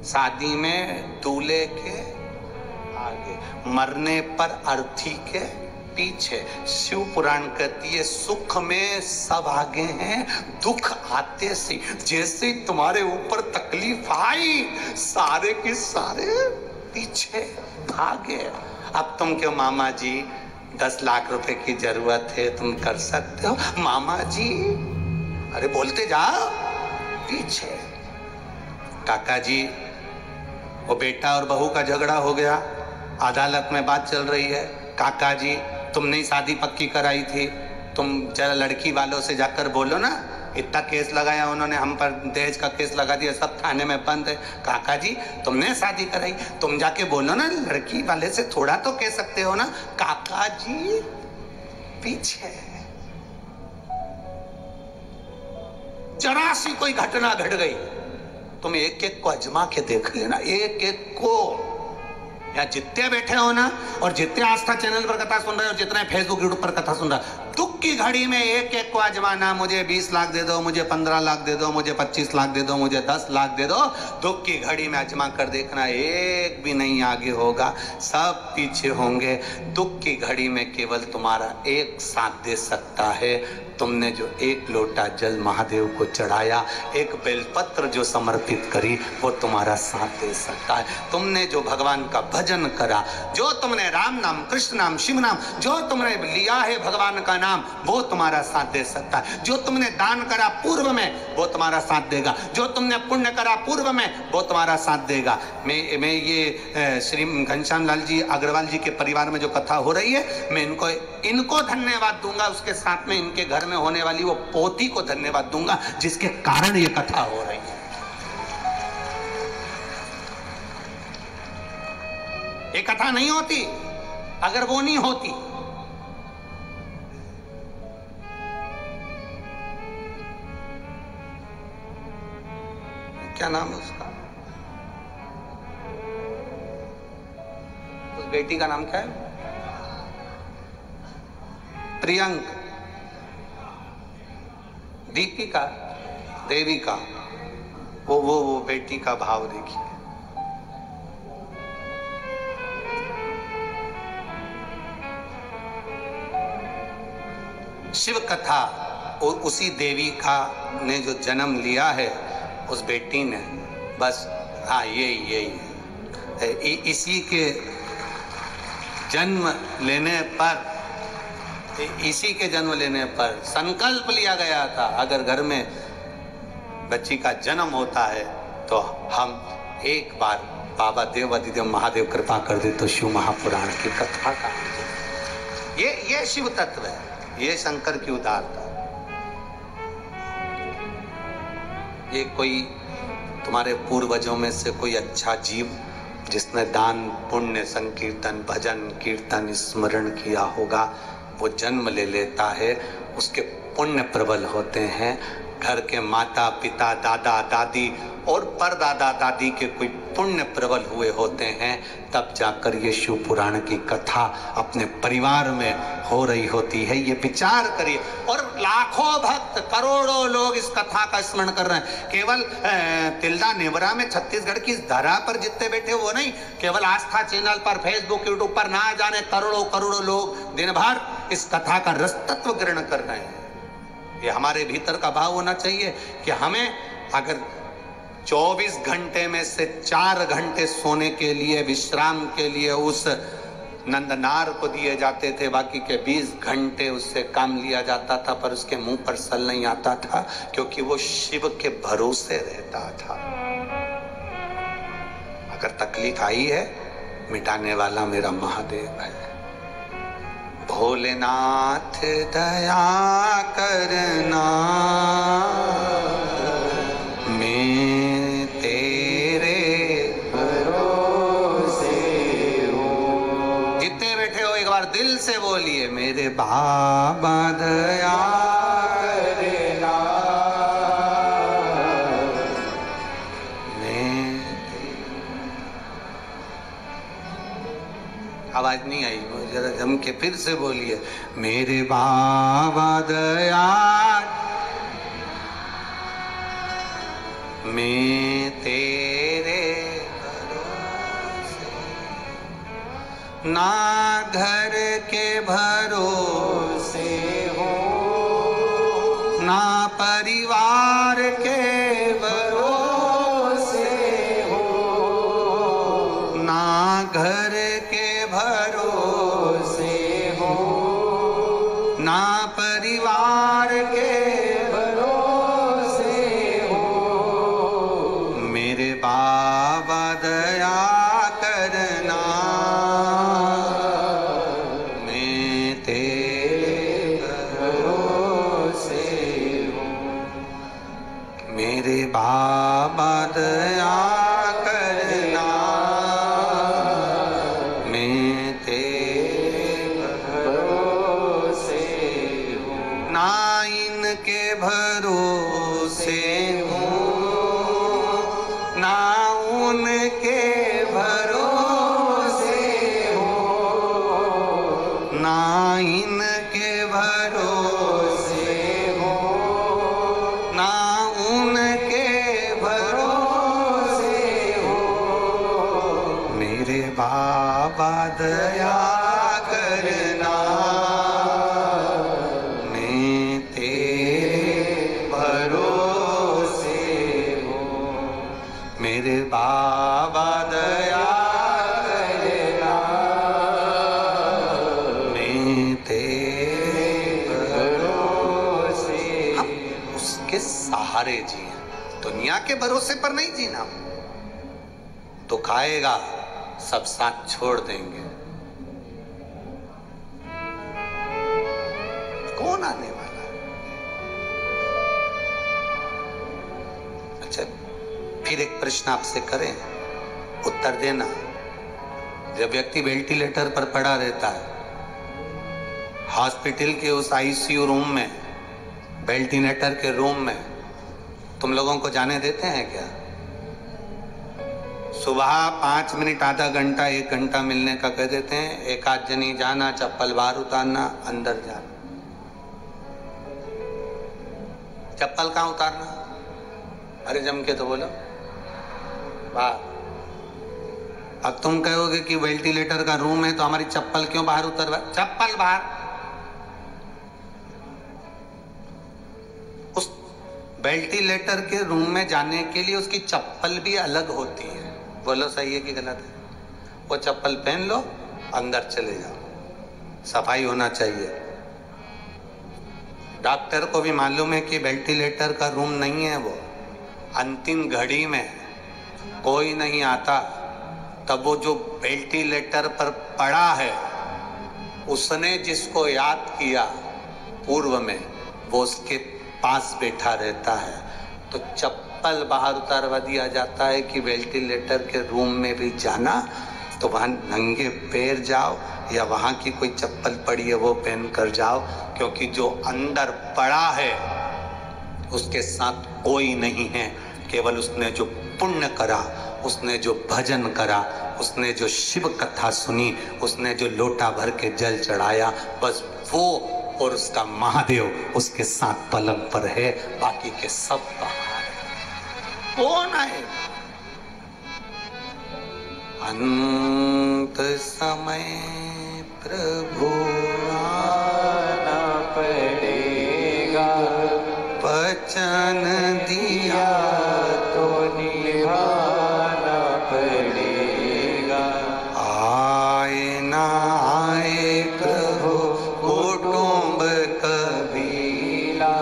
A: शादी में दूल्हे के आगे, मरने पर अर्थी के पीछे। शिव पुराण कहती है सुख में सब आगे हैं, दुख आते से जैसे तुम्हारे ऊपर तकलीफ आई सारे के सारे पीछे भागे। अब तुम क्यों मामा जी 10 लाख रुपए की जरूरत है, तुम कर सकते हो मामा जी, अरे बोलते जाओ पीछे। काका जी वो बेटा और बहू का झगड़ा हो गया, अदालत में बात चल रही है। काका जी तुमने ही शादी पक्की कराई थी, तुम जरा लड़की वालों से जाकर बोलो ना, इतना केस लगाया उन्होंने हम पर, दहेज का केस लगा दिया, सब थाने में बंद है। काका जी तुमने शादी कराई, तुम जाके बोलो ना, लड़की वाले से थोड़ा तो कह सकते हो ना। काका जी पीछे। जरा सी कोई घटना घट गई, तुम एक एक को अजमा के देख लेना, एक एक को। या जितने बैठे हो ना, और जितने आस्था चैनल पर कथा सुन रहे हो, जितने फेसबुक यूट्यूब पर कथा सुन रहे हो, दुख की घड़ी में एक एक को आजमाना। मुझे 20 लाख दे दो, मुझे 15 लाख दे दो, मुझे 25 लाख दे दो, मुझे 10 लाख दे दो। दुख की घड़ी में आजमा कर देखना, एक भी नहीं आगे होगा, सब पीछे होंगे। दुख की घड़ी में केवल तुम्हारा एक साथ दे सकता है। तुमने जो एक लोटा जल महादेव को चढ़ाया, एक बेलपत्र जो समर्पित करी, वो तुम्हारा साथ दे सकता है। तुमने जो भगवान का भजन करा, जो तुमने राम नाम, कृष्ण नाम, शिव नाम, जो तुमने लिया है भगवान का नाम, वो तुम्हारा साथ दे सकता है। जो तुमने दान करा पूर्व में, वो तुम्हारा साथ देगा। जो तुमने पुण्य करा पूर्व में, वो तुम्हारा साथ देगा। मैं ये श्री घनश्याम लाल जी अग्रवाल जी के परिवार में जो कथा हो रही है, मैं इनको धन्यवाद दूंगा, उसके साथ में इनके घर में होने वाली वो पोती को धन्यवाद दूंगा जिसके कारण ये कथा हो रही है। ये कथा नहीं होती अगर वो नहीं होती। क्या नाम है उसका, उस बेटी का नाम क्या है? प्रियंक, दीपिका, देविका, वो बेटी का भाव देखिए। शिव कथा उसी देविका ने जो जन्म लिया है, उस बेटी ने, बस हाँ यही इसी के जन्म लेने पर, इसी के जन्म लेने पर संकल्प लिया गया था, अगर घर में बच्ची का जन्म होता है तो हम एक बार बाबा देवादिदेव महादेव कृपा कर दे तो शिव महापुराण की कथा का। ये शिव तत्व है, ये शंकर की उदारता। ये कोई तुम्हारे पूर्वजों में से कोई अच्छा जीव जिसने दान पुण्य संकीर्तन भजन कीर्तन स्मरण किया होगा, वो जन्म ले लेता है, उसके पुण्य प्रबल होते हैं। घर के माता पिता दादा दादी और परदादा दादी के कोई पुण्य प्रबल हुए होते हैं, तब जाकर ये शिव पुराण की कथा अपने परिवार में हो रही होती है। ये विचार करिए। और लाखों भक्त, करोड़ों लोग इस कथा का स्मरण कर रहे हैं। केवल तिल्दा नेवरा में छत्तीसगढ़ की धरा पर जितने बैठे वो नहीं, केवल आस्था चैनल पर, फेसबुक यूट्यूब पर ना जाने करोड़ों करोड़ों लोग दिन भर इस कथा का रसतत्व ग्रहण कर रहे हैं। ये हमारे भीतर का भाव होना चाहिए कि हमें अगर 24 घंटे में से 4 घंटे सोने के लिए, विश्राम के लिए उस नंदनार को दिए जाते थे, बाकी के 20 घंटे उससे काम लिया जाता था, पर उसके मुंह पर सल नहीं आता था, क्योंकि वो शिव के भरोसे रहता था। अगर तकलीफ आई है, मिटाने वाला मेरा महादेव है। भोलेनाथ दया करना, मैं तेरे भरोसे हूँ। जितने बैठे हो एक बार दिल से बोलिए, मेरे बाबा दया करना, आवाज नहीं आई, जरा जम के फिर से बोलिए, मेरे बाबा दया, मैं तेरे भरोसे, ना घर के भरोसे हो, ना परिवार के भरोसे हो, ना घर के भरोसे हो, ना परिवार के भरोसे हो, मेरे बाबा दया करना, मैं तेरे भरोसे हूँ। मेरे बाबा दया करना, मैं तेरे भरोसे हूँ। ना इनके भरोसे हूँ, ना उनके भरोसे हूँ, ना इनके भरोसे हूँ, ना उनके भरोसे हूँ। मेरे बाबा दया करना, मैं तेरे भरोसे हूँ। मेरे बाबा दया करना, मैं तेरे भरोसे। हम उसके सहारे जिए, दुनिया के भरोसे पर नहीं जीना। दुख आएगा, सब साथ छोड़ देंगे, कौन आने वाला है? अच्छा, फिर एक प्रश्न आपसे करें, उत्तर देना। जब व्यक्ति वेंटिलेटर पर पड़ा रहता है, हॉस्पिटल के उस आईसीयू रूम में, वेंटिलेटर के रूम में, तुम लोगों को जाने देते हैं क्या? सुबह 5 मिनट, आधा घंटा, 1 घंटा मिलने का कह देते हैं, एक आध जनी जाना, चप्पल बाहर उतारना, अंदर जाना। चप्पल कहाँ उतारना? अरे जम के तो बोलो, बाहर। अब तुम कहोगे कि वेंटिलेटर का रूम है तो हमारी चप्पल क्यों बाहर उतरवा? चप्पल बाहर। उस वेंटिलेटर के रूम में जाने के लिए उसकी चप्पल भी अलग होती है। बोलो सही है कि गलत है? वो चप्पल पहन लो, अंदर चले जाओ, सफाई होना चाहिए। डॉक्टर को भी मालूम है कि वेंटिलेटर का रूम नहीं है वो, अंतिम घड़ी में कोई नहीं आता, तब वो जो वेंटिलेटर पर पड़ा है, उसने जिसको याद किया पूर्व में, वो उसके पास बैठा रहता है। तो चप्पल बाहर उतारवा दिया जाता है कि वेंटिलेटर के रूम में भी जाना तो वहाँ नंगे पैर जाओ, या वहाँ की कोई चप्पल पड़ी है वो पहन कर जाओ, क्योंकि जो अंदर पड़ा है उसके साथ कोई नहीं है। केवल उसने जो पुण्य करा, उसने जो भजन करा, उसने जो शिव कथा सुनी, उसने जो लोटा भर के जल चढ़ाया, बस वो और उसका महादेव उसके साथ पलंग पर है, बाकी के सब बाहर है। कौन है? अंत समय प्रभु आना पड़ेगा, वचन दिया तो निभाना पड़ेगा। आए ना आए प्रभु कुटुंब कबीला,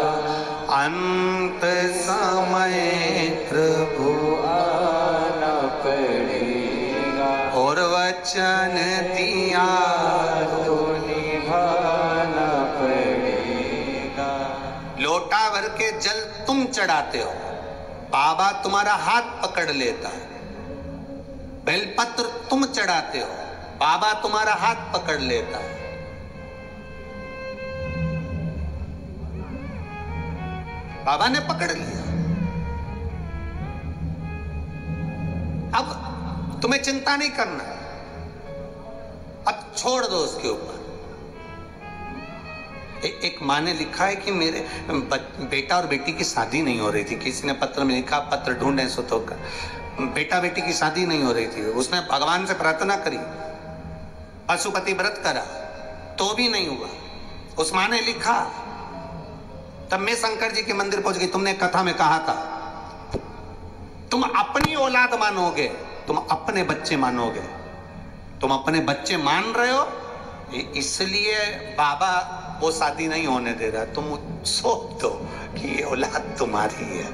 A: अंत समय प्रभु आना पड़ेगा, और वचन दिया तो निभा जल तुम चढ़ाते हो, बाबा तुम्हारा हाथ पकड़ लेता है। बेलपत्र तुम चढ़ाते हो, बाबा तुम्हारा हाथ पकड़ लेता है। बाबा ने पकड़ लिया। अब तुम्हें चिंता नहीं करना, अब छोड़ दो उसके ऊपर। एक माँ ने लिखा है कि मेरे बेटा और बेटी की शादी नहीं हो रही थी। किसी ने पत्र में लिखा, पत्र ढूंढे सो तो बेटा बेटी की शादी नहीं हो रही थी। उसने भगवान से प्रार्थना करी, पशुपति व्रत करा, तो भी नहीं हुआ। उस माँ ने लिखा, तब मैं शंकर जी के मंदिर पहुंच गई। तुमने कथा में कहा था, तुम अपनी औलाद मानोगे, तुम अपने बच्चे मानोगे। तुम अपने बच्चे मान रहे हो, इसलिए बाबा वो शादी नहीं होने दे रहा। तुम सोच दो कि ये औलाद तुम्हारी है,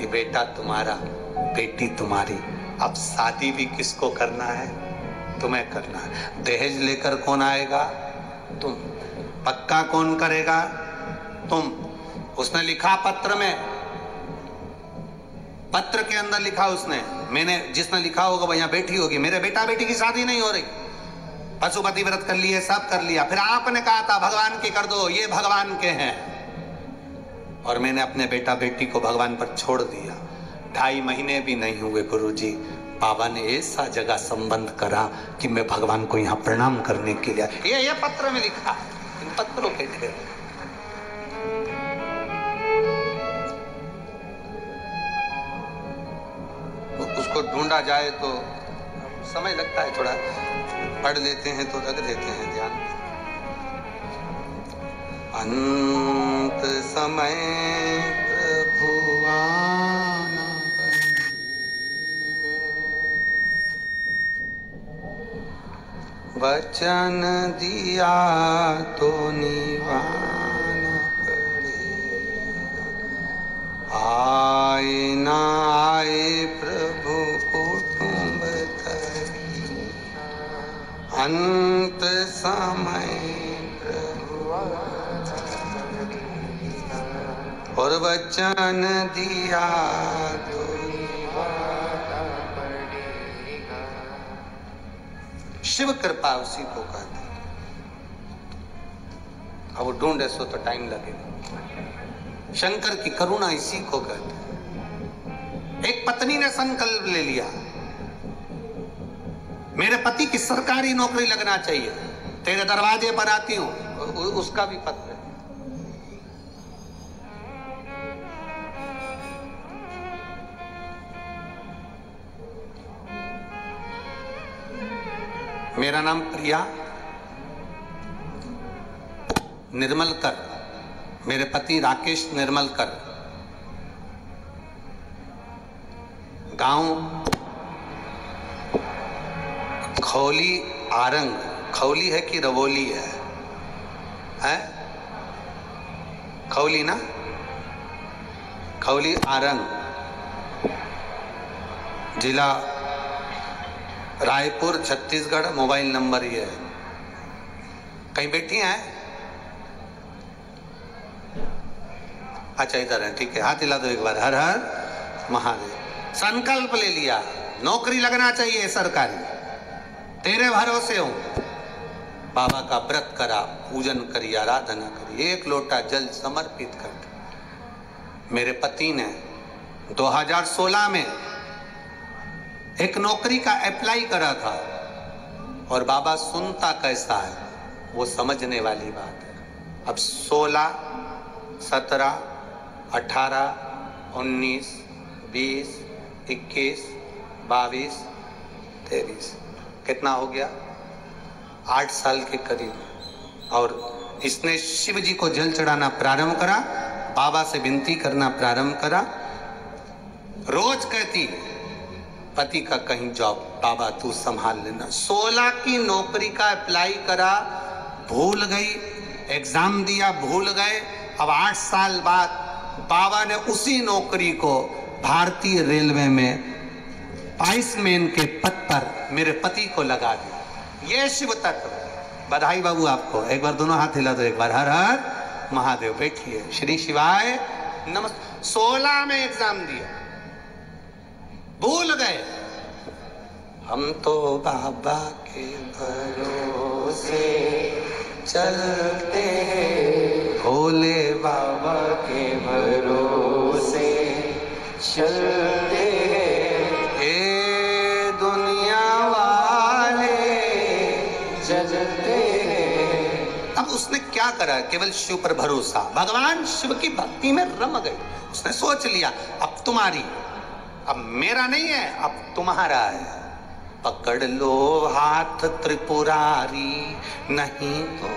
A: ये बेटा तुम्हारा, बेटी तुम्हारी। अब शादी भी किसको करना है? तुम्हें करना है। दहेज लेकर कौन आएगा? तुम। पक्का कौन करेगा? तुम। उसने लिखा पत्र में, पत्र के अंदर लिखा उसने, मैंने जिसने लिखा होगा वो यहाँ बैठी होगी, मेरे बेटा बेटी की शादी नहीं हो रही, पशुपति व्रत कर लिए, सब कर लिया। फिर आपने कहा था भगवान की कर दो, ये भगवान के हैं, और मैंने अपने बेटा बेटी को भगवान पर छोड़ दिया। 2.5 महीने भी नहीं हुए गुरुजी, बाबा ने ऐसा जगह संबंध करा कि मैं भगवान को यहाँ प्रणाम करने के लिए। ये पत्र में लिखा, इन पत्रों के ढेर। उसको ढूंढा जाए तो समय लगता है, थोड़ा पढ़ लेते हैं तो रख देते हैं ध्यान। अंत समय प्रभु आना, वचन दिया तो निभाना पड़ेगा। आए ना आए प्रभु कुटुंब तरी, अंत समय प्रभु और वचन दिया तो निभाना पड़ेगा। शिव कृपा उसी को कहते हैं। अब वो ढूंढे सो तो टाइम लगेगा। शंकर की करुणा इसी को कहते हैं। एक पत्नी ने संकल्प ले लिया, मेरे पति की सरकारी नौकरी लगना चाहिए, तेरे दरवाजे पर आती हूं। उसका भी पत्र है। मेरा नाम प्रिया निर्मलकर, मेरे पति राकेश निर्मलकर, गांव खौली आरंग। खौली है कि रवोली है? खौली ना, खौली आरंग, जिला रायपुर छत्तीसगढ़। मोबाइल नंबर ये है। कहीं बैठी हैं? अच्छा इधर है, ठीक है। हाथ हिला दो एक बार। हर हर महादेव। संकल्प ले लिया, नौकरी लगना चाहिए सरकारी, तेरे भरोसे हूं। बाबा का व्रत करा, पूजन करी, आराधना करी, 1 लोटा जल समर्पित कर। मेरे पति ने 2016 में एक नौकरी का अप्लाई करा था, और बाबा सुनता कैसा है वो समझने वाली बात है। अब 16, 17, 18, 19, 20, 21, 22, 23, कितना हो गया? 8 साल के करीब। और इसने शिव जी को जल चढ़ाना प्रारंभ करा, बाबा से विनती करना प्रारंभ करा। रोज कहती पति का कहीं जॉब, बाबा तू संभाल लेना। 16 की नौकरी का अप्लाई करा, भूल गई, एग्जाम दिया, भूल गए। अब 8 साल बाद बाबा ने उसी नौकरी को भारतीय रेलवे में पाइसमैन के पद पर मेरे पति को लगा दिया। ये शिव तत्व। बधाई बाबू आपको। एक बार दोनों हाथ हिला दो एक बार। हर हर महादेव। बैठिए। श्री शिवाय नमस्ते 16 में एग्जाम दिया, भूल गए। हम तो बाबा के भरोसे चलते हैं, भोले बाबा के भरोसे चलते हैं, ए दुनिया वाले जलते हैं। अब उसने क्या करा? केवल शिव पर भरोसा, भगवान शिव की भक्ति में रम गई। उसने सोच लिया अब तुम्हारी, अब मेरा नहीं है, अब तुम्हारा है। पकड़ लो हाथ त्रिपुरारी, नहीं तो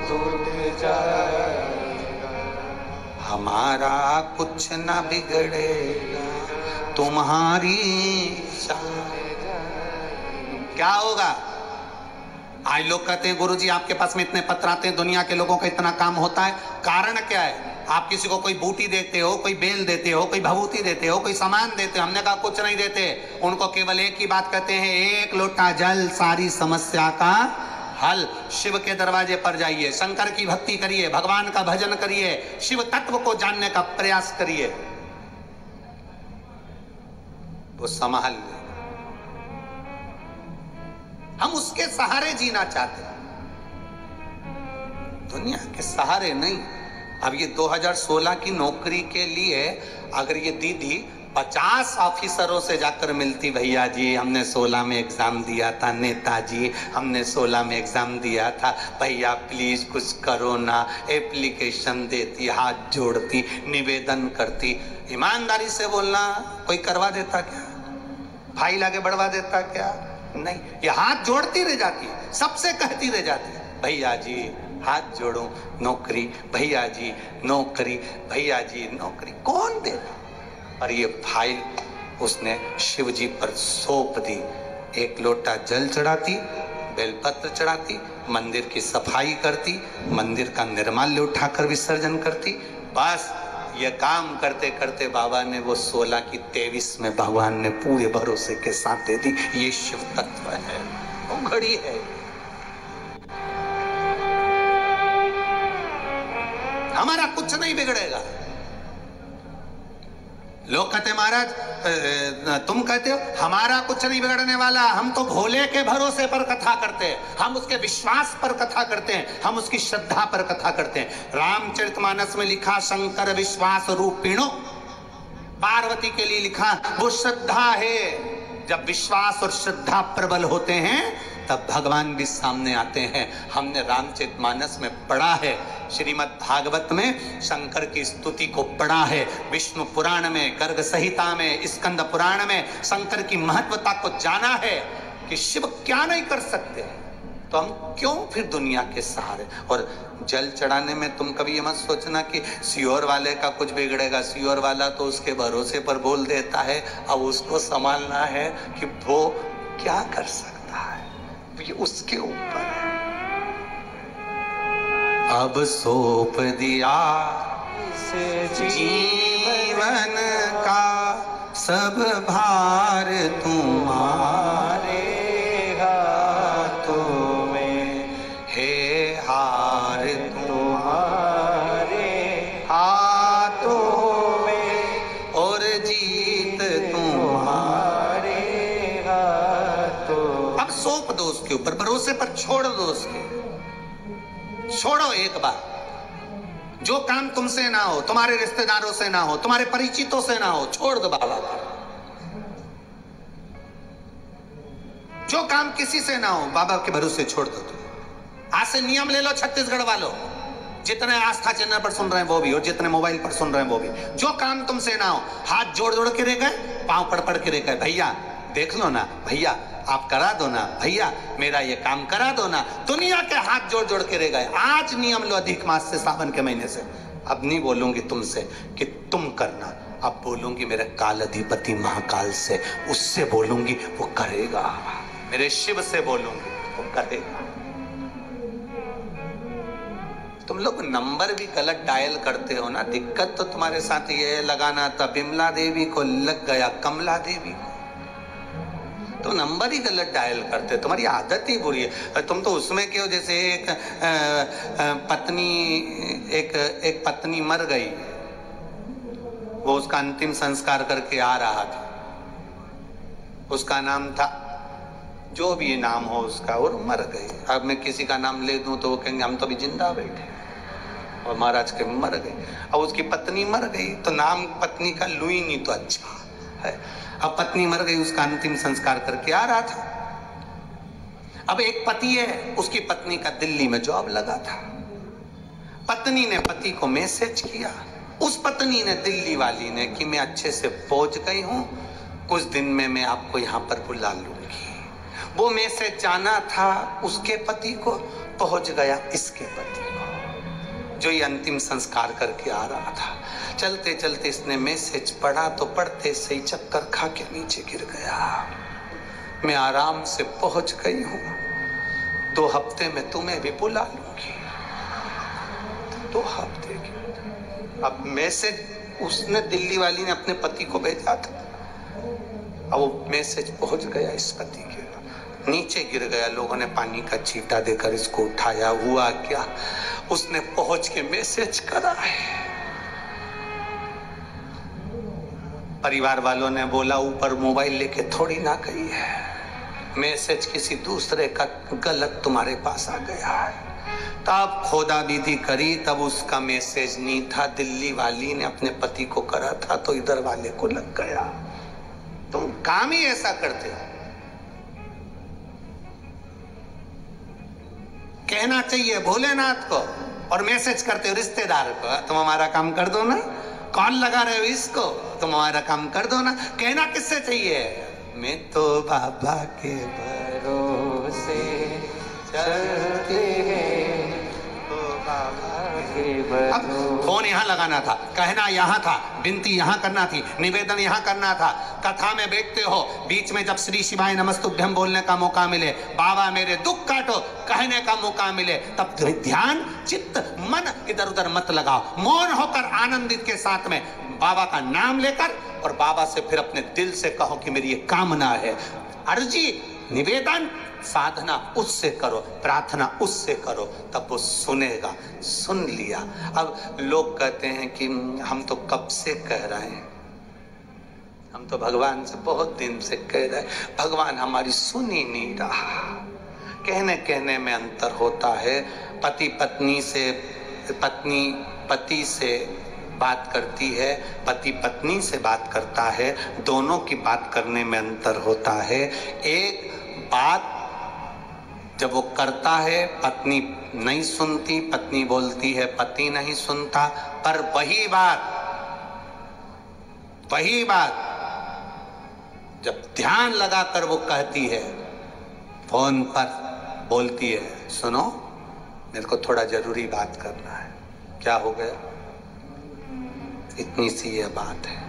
A: टूट जाएगा। हमारा कुछ ना बिगड़ेगा, तुम्हारी क्या होगा? आज लोग कहते हैं गुरुजी आपके पास में इतने पत्र आते हैं, दुनिया के लोगों का इतना काम होता है, कारण क्या है? आप किसी को कोई बूटी देते हो, कोई बेल देते हो, कोई भभूति देते हो, कोई सामान देते हो। हमने कहा कुछ नहीं देते, उनको केवल एक ही बात कहते हैं, एक लोटा जल सारी समस्या का हल। शिव के दरवाजे पर जाइए, शंकर की भक्ति करिए, भगवान का भजन करिए, शिव तत्व को जानने का प्रयास करिए, वो संभाल ले। हम उसके सहारे जीना चाहते हैं, दुनिया के सहारे नहीं। अब ये 2016 की नौकरी के लिए अगर ये दीदी 50 ऑफिसरों से जाकर मिलती, भैया जी हमने 16 में एग्जाम दिया था, नेताजी हमने 16 में एग्जाम दिया था, भैया प्लीज कुछ करो ना, एप्लीकेशन देती, हाथ जोड़ती, निवेदन करती। ईमानदारी से बोलना, कोई करवा देता क्या? फाइल आगे बढ़वा देता क्या? नहीं, ये हाथ जोड़ती रह जाती है, सबसे कहती रह जाती है, भैया जी हाथ जोड़ो, नौकरी, भैया जी नौकरी, भैया जी नौकरी। कौन देगा? और ये फाइल उसने शिव जी पर सौंप दी। एक लोटा जल चढ़ाती, बेलपत्र चढ़ाती, मंदिर की सफाई करती, मंदिर का निर्माल्य उठाकर विसर्जन करती। बस ये काम करते करते बाबा ने वो 16 की 23 में भगवान ने पूरे भरोसे के साथ दे दी। ये शिव तत्व है, वो घड़ी है। हमारा कुछ नहीं बिगड़ेगा। लोग कहते महाराज तुम कहते हो हमारा कुछ नहीं बिगड़ने वाला, हम तो भोले के भरोसे पर कथा करते हैं, हम उसके विश्वास पर कथा करते हैं, हम उसकी श्रद्धा पर कथा करते हैं। रामचरितमानस में लिखा शंकर विश्वास रूपिणो, पार्वती के लिए लिखा वो श्रद्धा है। जब विश्वास और श्रद्धा प्रबल होते हैं तब भगवान भी सामने आते हैं। हमने रामचरितमानस में पढ़ा है, श्रीमद् भागवत में शंकर की स्तुति को पढ़ा है, विष्णु पुराण में, गर्ग संहिता में, स्कंद पुराण में शंकर की महत्वता को जाना है कि शिव क्या नहीं कर सकते, तो हम क्यों फिर दुनिया के सहारे। और जल चढ़ाने में तुम कभी ये मत सोचना कि सियोर वाले का कुछ बिगड़ेगा, सियोर वाला तो उसके भरोसे पर बोल देता है, अब उसको संभालना है कि वो क्या कर सकता है, ये उसके ऊपर है। अब सौंप दिया जीवन का सब भार तुम्हारे हाथों में, हे हार तुम्हारे हाथों में, और जीत तुम्हारे हाथों। अब सौंप दो उसके ऊपर, भरोसे पर छोड़ दो उसके, छोड़ो एक बार। जो काम तुमसे ना हो, तुम्हारे रिश्तेदारों से ना हो, तुम्हारे परिचितों से ना हो, छोड़ दो बाबा को। जो काम किसी से ना हो, बाबा के भरोसे छोड़ दो। तुम आज से नियम ले लो छत्तीसगढ़ वालों, जितने आस्था चैनल पर सुन रहे हैं वो भी, और जितने मोबाइल पर सुन रहे हैं वो भी, जो काम तुमसे ना हो, हाथ जोड़ जोड़ के रह गए, पांव पड़ पड़ के रह गए, भैया देख लो ना, भैया आप करा दो ना, भैया मेरा ये काम करा दो ना, दुनिया के हाथ जोड़ जोड़ के रह गए। आज नियम लो अधिक मास से, सावन के महीने से। अब नहीं बोलूंगी तुमसे कि तुम करना, अब बोलूंगी मेरे काल अधिपति महाकाल से, उससे बोलूंगी वो करेगा, मेरे शिव से बोलूंगी वो करेगा। तुम लोग नंबर भी गलत डायल करते हो ना, दिक्कत तो तुम्हारे साथ ये लगाना था, बिमला देवी को लग गया कमला देवी को, तो नंबर ही गलत डायल करते, तुम्हारी आदत ही बुरी है। तुम तो उसमें क्यों, जैसे एक पत्नी मर गई, वो उसका अंतिम संस्कार करके आ रहा था। उसका नाम था, जो भी नाम हो उसका, और मर गई। अब मैं किसी का नाम ले दूं तो वो कहेंगे हम तो अभी जिंदा बैठे, और महाराज के मर गए। अब उसकी पत्नी मर गई तो नाम पत्नी का लुई नहीं तो अच्छा है। अब पत्नी मर गई, उसका अंतिम संस्कार करके आ रहा था। अब एक पति है, उसकी पत्नी का दिल्ली में जॉब लगा था। पत्नी ने पति को मैसेज किया, उस पत्नी ने दिल्ली वाली ने, कि मैं अच्छे से पहुंच गई हूं, कुछ दिन में मैं आपको यहां पर बुला लूंगी। वो मैसेज जाना था उसके पति को, पहुंच गया इसके पति को, जो ये अंतिम संस्कार करके आ रहा था। चलते चलते इसने मैसेज पढ़ा तो पढ़ते से ही चक्कर खा के नीचे गिर गया। मैं आराम से पहुंच गई हूं, 2 हफ्ते में तुम्हें भी बुला लूंगी। 2 हफ्ते की। अब मैसेज उसने, दिल्ली वाली ने अपने पति को भेजा था। अब वो मैसेज पहुंच गया इस पति के, नीचे गिर गया। लोगों ने पानी का छींटा देकर इसको उठाया। हुआ क्या, उसने पहुंच के मैसेज करा है। परिवार वालों ने बोला ऊपर मोबाइल लेके थोड़ी ना गई है, मैसेज किसी दूसरे का गलत तुम्हारे पास आ गया है। तब खोदा विधि करी, तब उसका मैसेज नहीं था, दिल्ली वाली ने अपने पति को करा था, तो इधर वाले को लग गया। तुम काम ही ऐसा करते हो। कहना चाहिए भोलेनाथ को और मैसेज करते हो रिश्तेदार को, तुम हमारा काम कर दो ना। कॉल लगा रहे हो इसको, तुम हमारा काम कर दो ना। कहना किससे चाहिए, मैं तो बाबा के भरोसे चलते हैं, तो बाबा के भरोसे। अब फोन यहाँ लगाना था, कहना यहाँ था, विनती यहाँ करना थी, निवेदन यहाँ करना था। कथा में बैठते हो, बीच में जब श्री शिवाय नमस्तुभ्यम बोलने का मौका मिले, बाबा मेरे दुख काटो कहने का मौका मिले, तब ध्यान चित्त मन इधर उधर मत लगाओ। मौन होकर आनंदित के साथ में बाबा का नाम लेकर, और बाबा से फिर अपने दिल से कहो कि मेरी ये कामना है, अर्जी, निवेदन, साधना उससे करो, प्रार्थना उससे करो, तब वो सुनेगा। सुन लिया। अब लोग कहते हैं कि हम तो कब से कह रहे हैं, हम तो भगवान से बहुत दिन से कह रहे हैं, भगवान हमारी सुन ही नहीं रहा। कहने कहने में अंतर होता है। पति पत्नी से, पत्नी पति से बात करती है, पति पत्नी से बात करता है, दोनों की बात करने में अंतर होता है। एक बात जब वो करता है पत्नी नहीं सुनती, पत्नी बोलती है पति नहीं सुनता, पर वही बात जब ध्यान लगाकर वो कहती है, फोन पर बोलती है, सुनो मेरे को थोड़ा जरूरी बात करना है। क्या हो गया, इतनी सी ये बात है।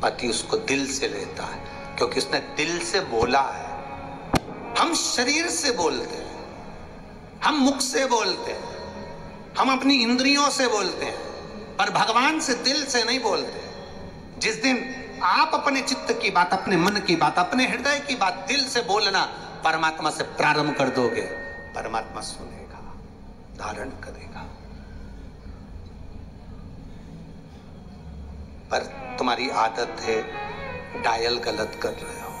A: पति उसको दिल से लेता है, क्योंकि उसने दिल से बोला है। हम शरीर से बोलते हैं, हम मुख से बोलते हैं, हम अपनी इंद्रियों से बोलते हैं, पर भगवान से दिल से नहीं बोलते। जिस दिन आप अपने चित्त की बात, अपने मन की बात, अपने हृदय की बात दिल से बोलना परमात्मा से प्रारंभ कर दोगे, परमात्मा सुनेगा, धारण करेगा। पर तुम्हारी आदत है डायल गलत कर रहे हो।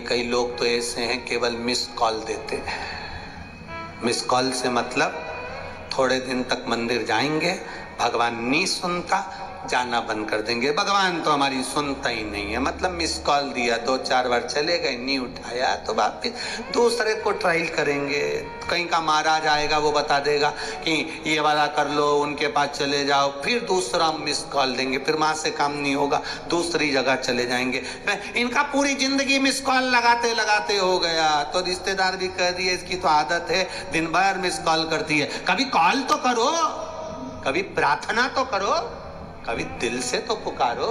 A: कई लोग तो ऐसे हैं केवल मिस कॉल देते हैं। मिस कॉल से मतलब थोड़े दिन तक मंदिर जाएंगे, भगवान नहीं सुनता, जाना बंद कर देंगे। भगवान तो हमारी सुनता ही नहीं है, मतलब मिस कॉल दिया, 2-4 बार चले गए, नहीं उठाया, तो वापिस दूसरे को ट्राई करेंगे। कहीं का महाराज आएगा, वो बता देगा कि ये वाला कर लो, उनके पास चले जाओ, फिर दूसरा मिस कॉल देंगे, फिर वहां से काम नहीं होगा, दूसरी जगह चले जाएंगे। इनका पूरी जिंदगी मिस कॉल लगाते लगाते हो गया। तो रिश्तेदार भी कह दिए इसकी तो आदत है, दिन भर मिस कॉल करती है। कभी कॉल तो करो, कभी प्रार्थना तो करो, कभी दिल से तो पुकारो।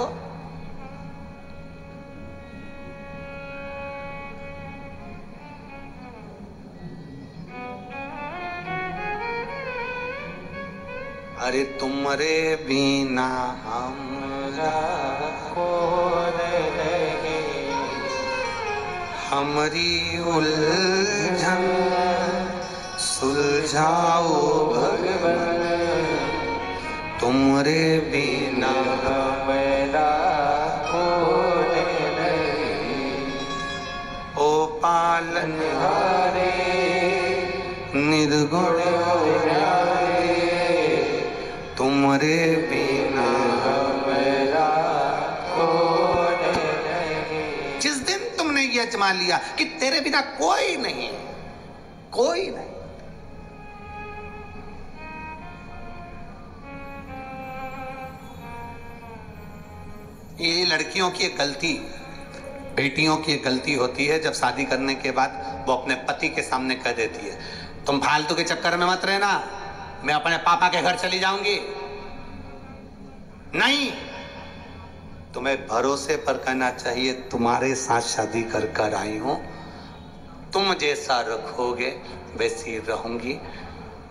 A: अरे तुमरे बिना हमरा कौन रहे, हमारी उलझन सुलझाओ भगवान। तुमरे बिना
B: मेरा कोई नहीं,
A: ओ पालन
B: हारे
A: निर्गुण तुमरे बिना
B: मेरा कोई नहीं।
A: जिस दिन तुमने ये अजमा लिया कि तेरे बिना कोई नहीं, कोई नहीं, ये लड़कियों की एक गलती, बेटियों की एक गलती होती है जब शादी करने के बाद वो अपने पति के सामने कह देती है तुम फालतू के चक्कर में मत रहना, मैं अपने पापा के घर चली जाऊंगी। नहीं, तुम्हें भरोसे पर कहना चाहिए तुम्हारे साथ शादी कर कर आई हूं, तुम जैसा रखोगे वैसी रहूंगी,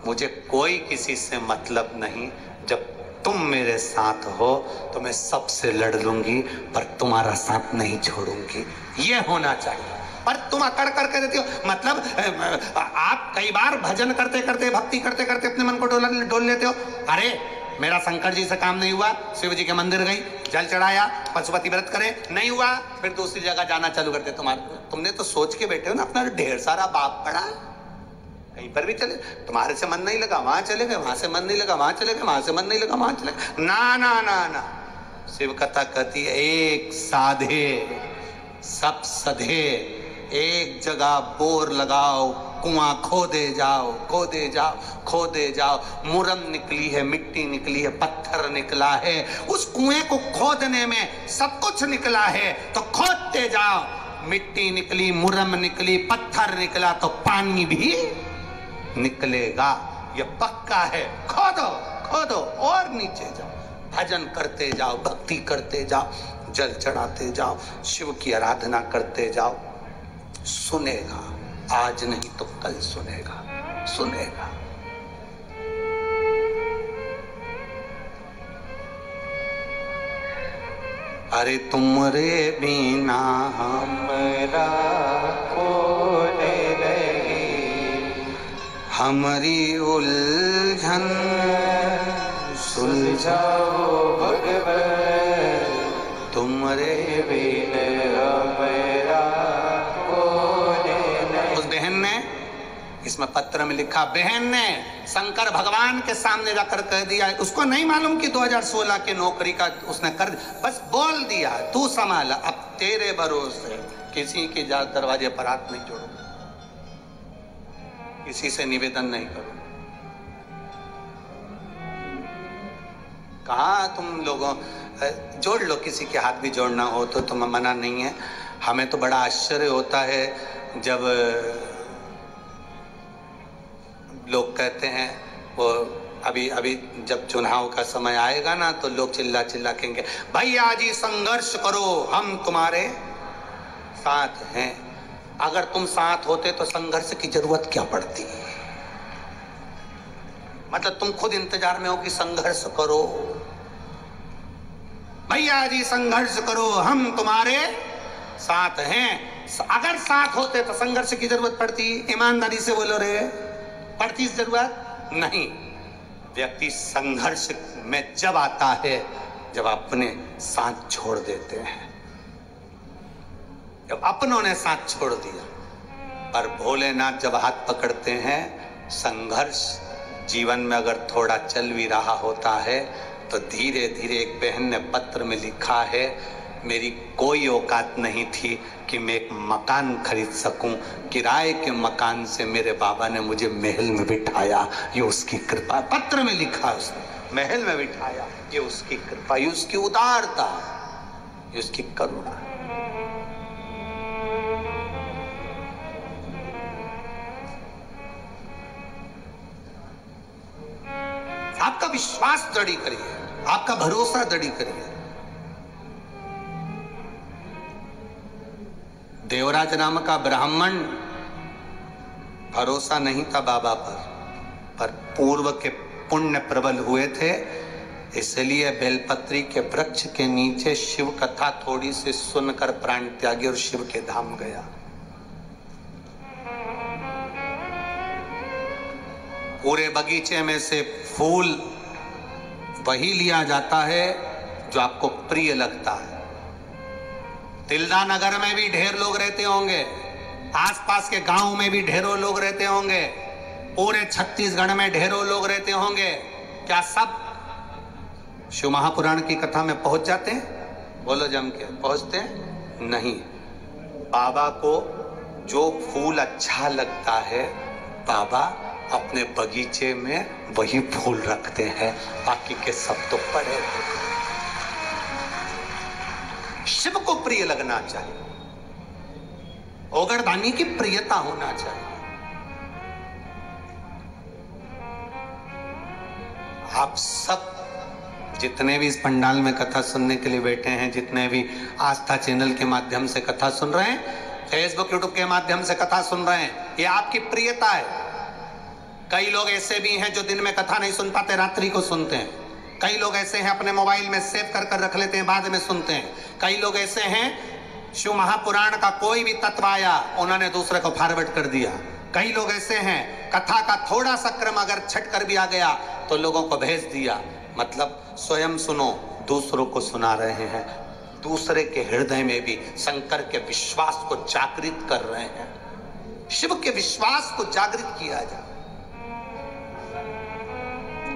A: मुझे कोई किसी से मतलब नहीं, जब तुम मेरे साथ हो तो मैं सबसे लड़ लूंगी पर तुम्हारा साथ नहीं छोड़ूंगी, ये होना चाहिए। पर तुम अकड़ करके देती हो, मतलब आप कई बार भजन करते करते, भक्ति करते करते अपने मन को डोल लेते हो। अरे मेरा शंकर जी से काम नहीं हुआ, शिव जी के मंदिर गई, जल चढ़ाया, पशुपति व्रत करे, नहीं हुआ, फिर दूसरी जगह जाना चालू करते। तुमने तो सोच के बैठे हो ना, अपना ढेर सारा बाप पड़ा, कहीं पर भी चले, तुम्हारे से मन नहीं लगा वहां चले गए, वहां से मन नहीं लगा वहां चले गए, वहां से मन नहीं लगा वहां चले गए। ना ना ना ना, शिव कथा कहती है एक साधे सब सधे, एक जगह बोर लगाओ, कुआं खोदे जाओ, खोदे जाओ, खोदे जाओ, मुरम निकली है, मिट्टी निकली है, पत्थर निकला है, उस कुएं को खोदने में सब कुछ निकला है तो खोदते जाओ, मिट्टी निकली, मुरम निकली, पत्थर निकला तो पानी भी निकलेगा, ये पक्का है। खोदो खोदो और नीचे जाओ, भजन करते जाओ, भक्ति करते जाओ, जल चढ़ाते जाओ, शिव की आराधना करते जाओ, सुनेगा, आज नहीं तो कल सुनेगा, सुनेगा। अरे तुमरे बिना
B: मेरा कोई नहीं,
A: हमारी उलझन
B: सुलझाओ भगवान,
A: तुमरे
B: बिना मेरा कोई नहीं।
A: उस बहन ने इसमें पत्र में लिखा, बहन ने शंकर भगवान के सामने जाकर कह दिया, उसको नहीं मालूम कि 2016 के नौकरी का उसने कर, बस बोल दिया तू संभाल, अब तेरे भरोसे किसी के दरवाजे पर हाथ नहीं जोड़ो, किसी से निवेदन नहीं करो। कहा तुम लोगों जोड़ लो, किसी के हाथ भी जोड़ना हो तो तुम्हें मना नहीं है। हमें तो बड़ा आश्चर्य होता है जब लोग कहते हैं, वो अभी अभी जब चुनाव का समय आएगा ना तो लोग चिल्ला चिल्ला कहेंगे भैया जी संघर्ष करो, हम तुम्हारे साथ हैं। अगर तुम साथ होते तो संघर्ष की जरूरत क्या पड़ती, मतलब तुम खुद इंतजार में हो कि संघर्ष करो, भैया जी संघर्ष करो, हम तुम्हारे साथ हैं। अगर साथ होते तो संघर्ष की जरूरत पड़ती, ईमानदारी से बोलो रे, पड़ती जरूरत नहीं। व्यक्ति संघर्ष में जब आता है जब अपने साथ छोड़ देते हैं, जब अपनों ने साथ छोड़ दिया। पर भोलेनाथ जब हाथ पकड़ते हैं, संघर्ष जीवन में अगर थोड़ा चल भी रहा होता है तो धीरे धीरे, एक बहन ने पत्र में लिखा है, मेरी कोई औकात नहीं थी कि मैं एक मकान खरीद सकूं, किराए के मकान से मेरे बाबा ने मुझे महल में बिठाया, ये उसकी कृपा। पत्र में लिखा उसने, महल में बिठाया, ये उसकी कृपा, ये उसकी उदारता, ये उसकी करुणा। आपका विश्वास दृढ़ करिए, आपका भरोसा दृढ़ करिए। देवराज नाम का ब्राह्मण, भरोसा नहीं था बाबा पर पूर्व के पुण्य प्रबल हुए थे, इसलिए बेलपत्री के वृक्ष के नीचे शिव कथा थोड़ी सी सुनकर प्राण त्यागी और शिव के धाम गया। पूरे बगीचे में से फूल वही लिया जाता है जो आपको प्रिय लगता है। तिल्दा नगर में भी ढेर लोग रहते होंगे, आसपास के गांव में भी ढेरों लोग रहते होंगे, पूरे छत्तीसगढ़ में ढेरों लोग रहते होंगे। क्या सब शिव महापुराण की कथा में पहुंच जाते हैं? बोलो जम के, पहुंचते हैं? नहीं। बाबा को जो फूल अच्छा लगता है, बाबा अपने बगीचे में वही फूल रखते हैं, बाकी के सब तो पड़े रहते। शिव को प्रिय लगना चाहिए, ओगरदानी की प्रियता होना चाहिए। आप सब जितने भी इस पंडाल में कथा सुनने के लिए बैठे हैं, जितने भी आस्था चैनल के माध्यम से कथा सुन रहे हैं, फेसबुक यूट्यूब के माध्यम से कथा सुन रहे हैं, ये आपकी प्रियता है। कई लोग ऐसे भी हैं जो दिन में कथा नहीं सुन पाते, रात्रि को सुनते हैं। कई लोग ऐसे हैं अपने मोबाइल में सेव कर कर रख लेते हैं, बाद में सुनते हैं। कई लोग ऐसे हैं शिव महापुराण का कोई भी तत्व आया उन्होंने दूसरे को फॉरवर्ड कर दिया। कई लोग ऐसे हैं कथा का थोड़ा सा क्रम अगर छट कर भी आ गया तो लोगों को भेज दिया। मतलब स्वयं सुनो, दूसरों को सुना रहे हैं, दूसरे के हृदय में भी शंकर के विश्वास को जागृत कर रहे हैं। शिव के विश्वास को जागृत किया जाए,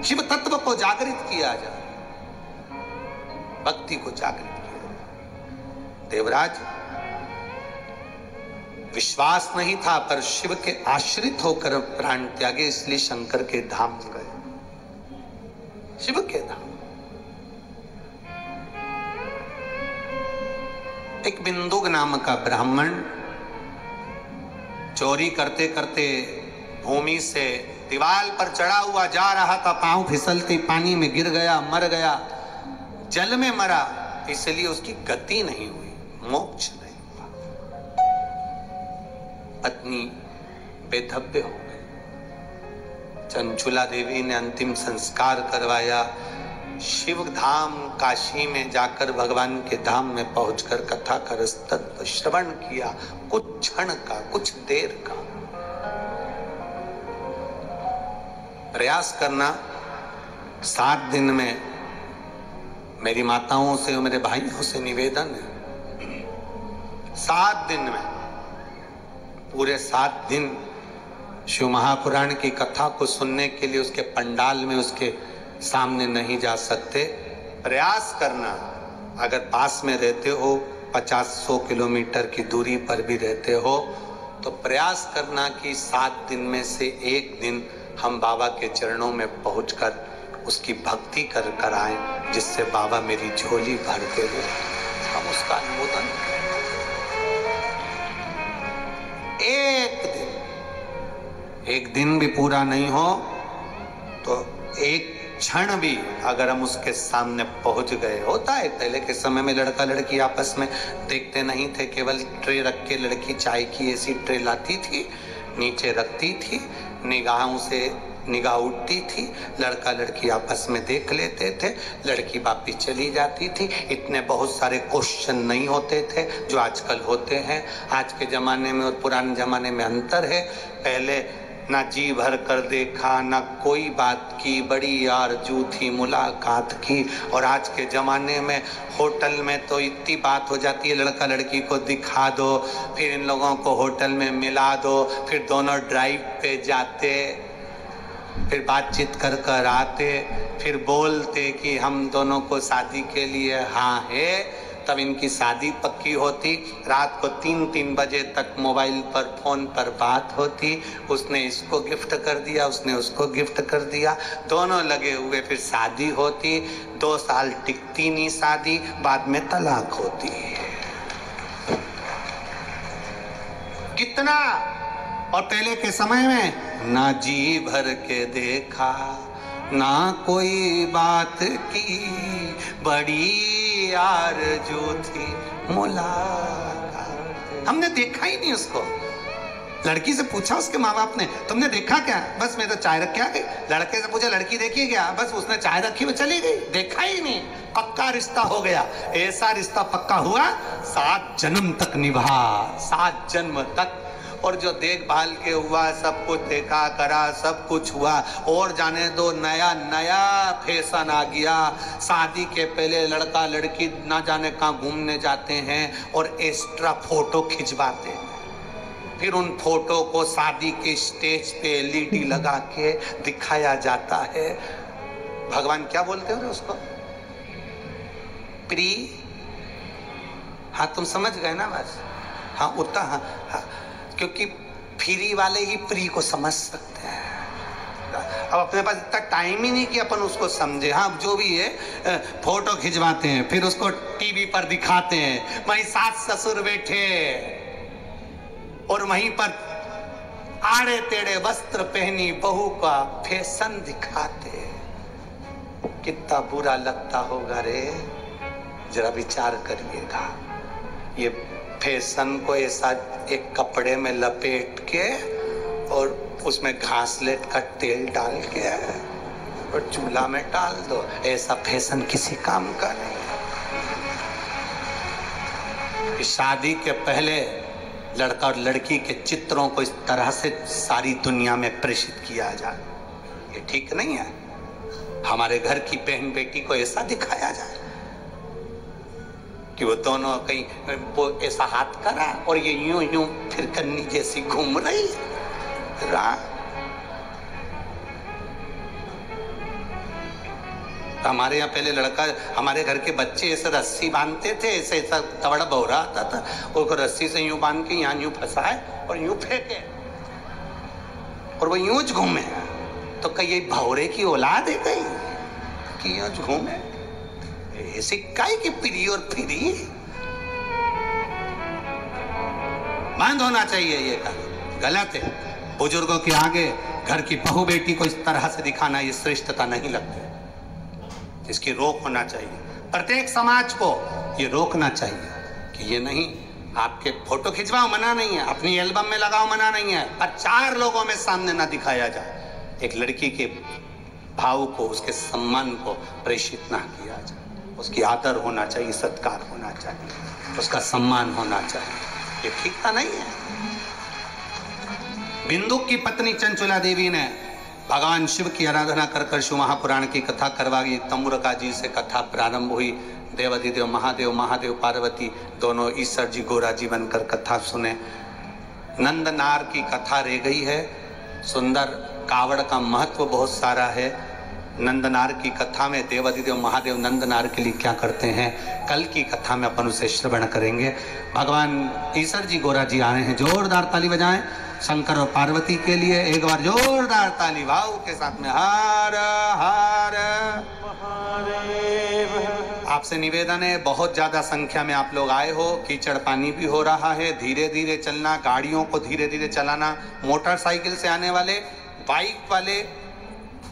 A: शिव तत्व को जागृत किया जाए, भक्ति को जागृत किया जाए। देवराज विश्वास नहीं था पर शिव के आश्रित होकर प्राण त्यागे, इसलिए शंकर के धाम गए, शिव के धाम। एक बिंदुक नाम का ब्राह्मण चोरी करते करते भूमि से दीवार पर चढ़ा हुआ जा रहा था, पांव फिसलते पानी में गिर गया, मर गया, जल में मरा, इसलिए उसकी गति नहीं हुई, मोक्ष नहीं हुआ। पत्नी बेधव्य हो गई। चंचुला देवी ने अंतिम संस्कार करवाया। शिव धाम काशी में जाकर भगवान के धाम में पहुंचकर कथा का रसतत्व श्रवण किया, कुछ क्षण का, कुछ देर का। प्रयास करना 7 दिन में, मेरी माताओं से और मेरे भाइयों से निवेदन है, 7 दिन में, पूरे 7 दिन शिव महापुराण की कथा को सुनने के लिए उसके पंडाल में उसके सामने नहीं जा सकते। प्रयास करना, अगर पास में रहते हो, 50-100 किलोमीटर की दूरी पर भी रहते हो, तो प्रयास करना कि 7 दिन में से 1 दिन हम बाबा के चरणों में पहुंचकर उसकी भक्ति कर आए, जिससे बाबा मेरी झोली भर के दे, हम उसका अनुमोदन। एक दिन भी पूरा नहीं हो तो एक क्षण भी अगर हम उसके सामने पहुंच गए। होता है पहले के समय में लड़का लड़की आपस में देखते नहीं थे, केवल ट्रे रख के लड़की चाय की ऐसी ट्रे लाती थी, नीचे रखती थी, निगाहों से निगाह उठती थी, लड़का लड़की आपस में देख लेते थे, लड़की वापस चली जाती थी। इतने बहुत सारे क्वेश्चन नहीं होते थे जो आजकल होते हैं। आज के ज़माने में और पुराने ज़माने में अंतर है। पहले ना जी भर कर देखा, ना कोई बात की, बड़ी आरज़ू थी मुलाकात की। और आज के ज़माने में होटल में तो इतनी बात हो जाती है, लड़का लड़की को दिखा दो, फिर इन लोगों को होटल में मिला दो, फिर दोनों ड्राइव पे जाते, फिर बातचीत कर कर आते, फिर बोलते कि हम दोनों को शादी के लिए हाँ है। तब इनकी शादी पक्की होती। रात को 3-3 बजे तक मोबाइल पर फोन पर बात होती। उसने इसको गिफ्ट कर दिया, उसने उसको गिफ्ट कर दिया, दोनों लगे हुए, फिर शादी होती। 2 साल टिकती नहीं शादी, बाद में तलाक होती। कितना। और पहले के समय में ना जी भर के देखा, ना कोई बात की, बड़ी आरज़ू थी मुलाकात। हमने देखा ही नहीं उसको। लड़की से पूछा उसके माँ बाप ने, तुमने देखा क्या? बस मैं तो चाय रख के आ गई। लड़के से पूछा, लड़की देखी क्या? बस उसने चाय रखी, वो चली गई, देखा ही नहीं। पक्का रिश्ता हो गया। ऐसा रिश्ता पक्का हुआ 7 जन्म तक निभा, 7 जन्म तक और जो देखभाल के हुआ, सब कुछ देखा करा, सब कुछ हुआ, और जाने दो नया नया फैशन आ गया। शादी के पहले लड़का लड़की ना जाने कहाँ घूमने जाते हैं और एक्स्ट्रा फोटो खिंचवाते हैं। फिर उन फोटो को शादी के स्टेज पे एलईडी लगा के दिखाया जाता है। भगवान क्या बोलते हो उसको? प्री। हाँ तुम समझ गए ना बस। हाँ उतना हाँ, क्योंकि फ्री वाले ही प्री को समझ सकते हैं। अब अपने पास इतना टाइम ही नहीं कि अपन उसको समझे। हाँ जो भी है फोटो खिंचवाते हैं, फिर उसको टीवी पर दिखाते हैं, वहीं सास ससुर बैठे और वहीं पर आड़े टेढ़े वस्त्र पहनी बहू का फैशन दिखाते। कितना बुरा लगता होगा रे, जरा विचार करिएगा। ये फैशन को ऐसा एक कपड़े में लपेट के और उसमें घासलेट का तेल डाल के और चूल्हा में डाल दो, ऐसा फैशन किसी काम का नहीं है। शादी के पहले लड़का और लड़की के चित्रों को इस तरह से सारी दुनिया में प्रेषित किया जाए, ये ठीक नहीं है। हमारे घर की बहन बेटी को ऐसा दिखाया जाए कि वो दोनों कहीं वो ऐसा हाथ करा और ये यूं यूं फिर कन्नी जैसी घूम रही हमारे यहाँ पहले लड़का, हमारे घर के बच्चे ऐसे रस्सी बांधते थे, ऐसे ऐसा तवड़ा बौरा आता था, उसको रस्सी से यूं बांध के यहाँ यूं फंसाए और यूं फेंके और वो यूं घूमे। तो कहीं ये भौरे की औलाद है कहीं कि यूं घूमे? ऐसी काई की प्री और फ्री बंद होना चाहिए। ये गलत है। बुजुर्गों के आगे घर की बहू बेटी को इस तरह से दिखाना ये श्रेष्ठता नहीं लगती। इसकी रोक होना चाहिए। प्रत्येक समाज को ये रोकना चाहिए कि ये नहीं, आपके फोटो खिंचवाओ मना नहीं है, अपनी एल्बम में लगाओ मना नहीं है, पर 4 लोगों में सामने ना दिखाया जाए। एक लड़की के भाव को, उसके सम्मान को प्रेषित ना किया जाए। उसकी आदर होना चाहिए, सत्कार होना चाहिए, उसका सम्मान होना चाहिए। ये ठीक था नहीं है। बिंदु की पत्नी चंचुला देवी ने भगवान शिव की आराधना कर कर शिव महापुराण की कथा करवाई। तंबुरका जी से कथा प्रारंभ हुई। देवाधिदेव महादेव, महादेव पार्वती दोनों ईश्वर जी गोरा जी बनकर कथा सुने। नंदनार की कथा रह गई है। सुंदर कावड़ का महत्व बहुत सारा है। नंदनार की कथा में देवाधिदेव महादेव नंदनार के लिए क्या करते हैं, कल की कथा में अपन उसे श्रवण करेंगे। भगवान ईश्वर जी गोरा जी आए हैं। जोरदार ताली बजाएं शंकर और पार्वती के लिए। एक बार जोरदार ताली भाव के साथ में। हर हर महादेव। आपसे निवेदन है, बहुत ज्यादा संख्या में आप लोग आए हो, कीचड़ पानी भी हो रहा है, धीरे धीरे चलना, गाड़ियों को धीरे धीरे चलाना। मोटरसाइकिल से आने वाले, बाइक वाले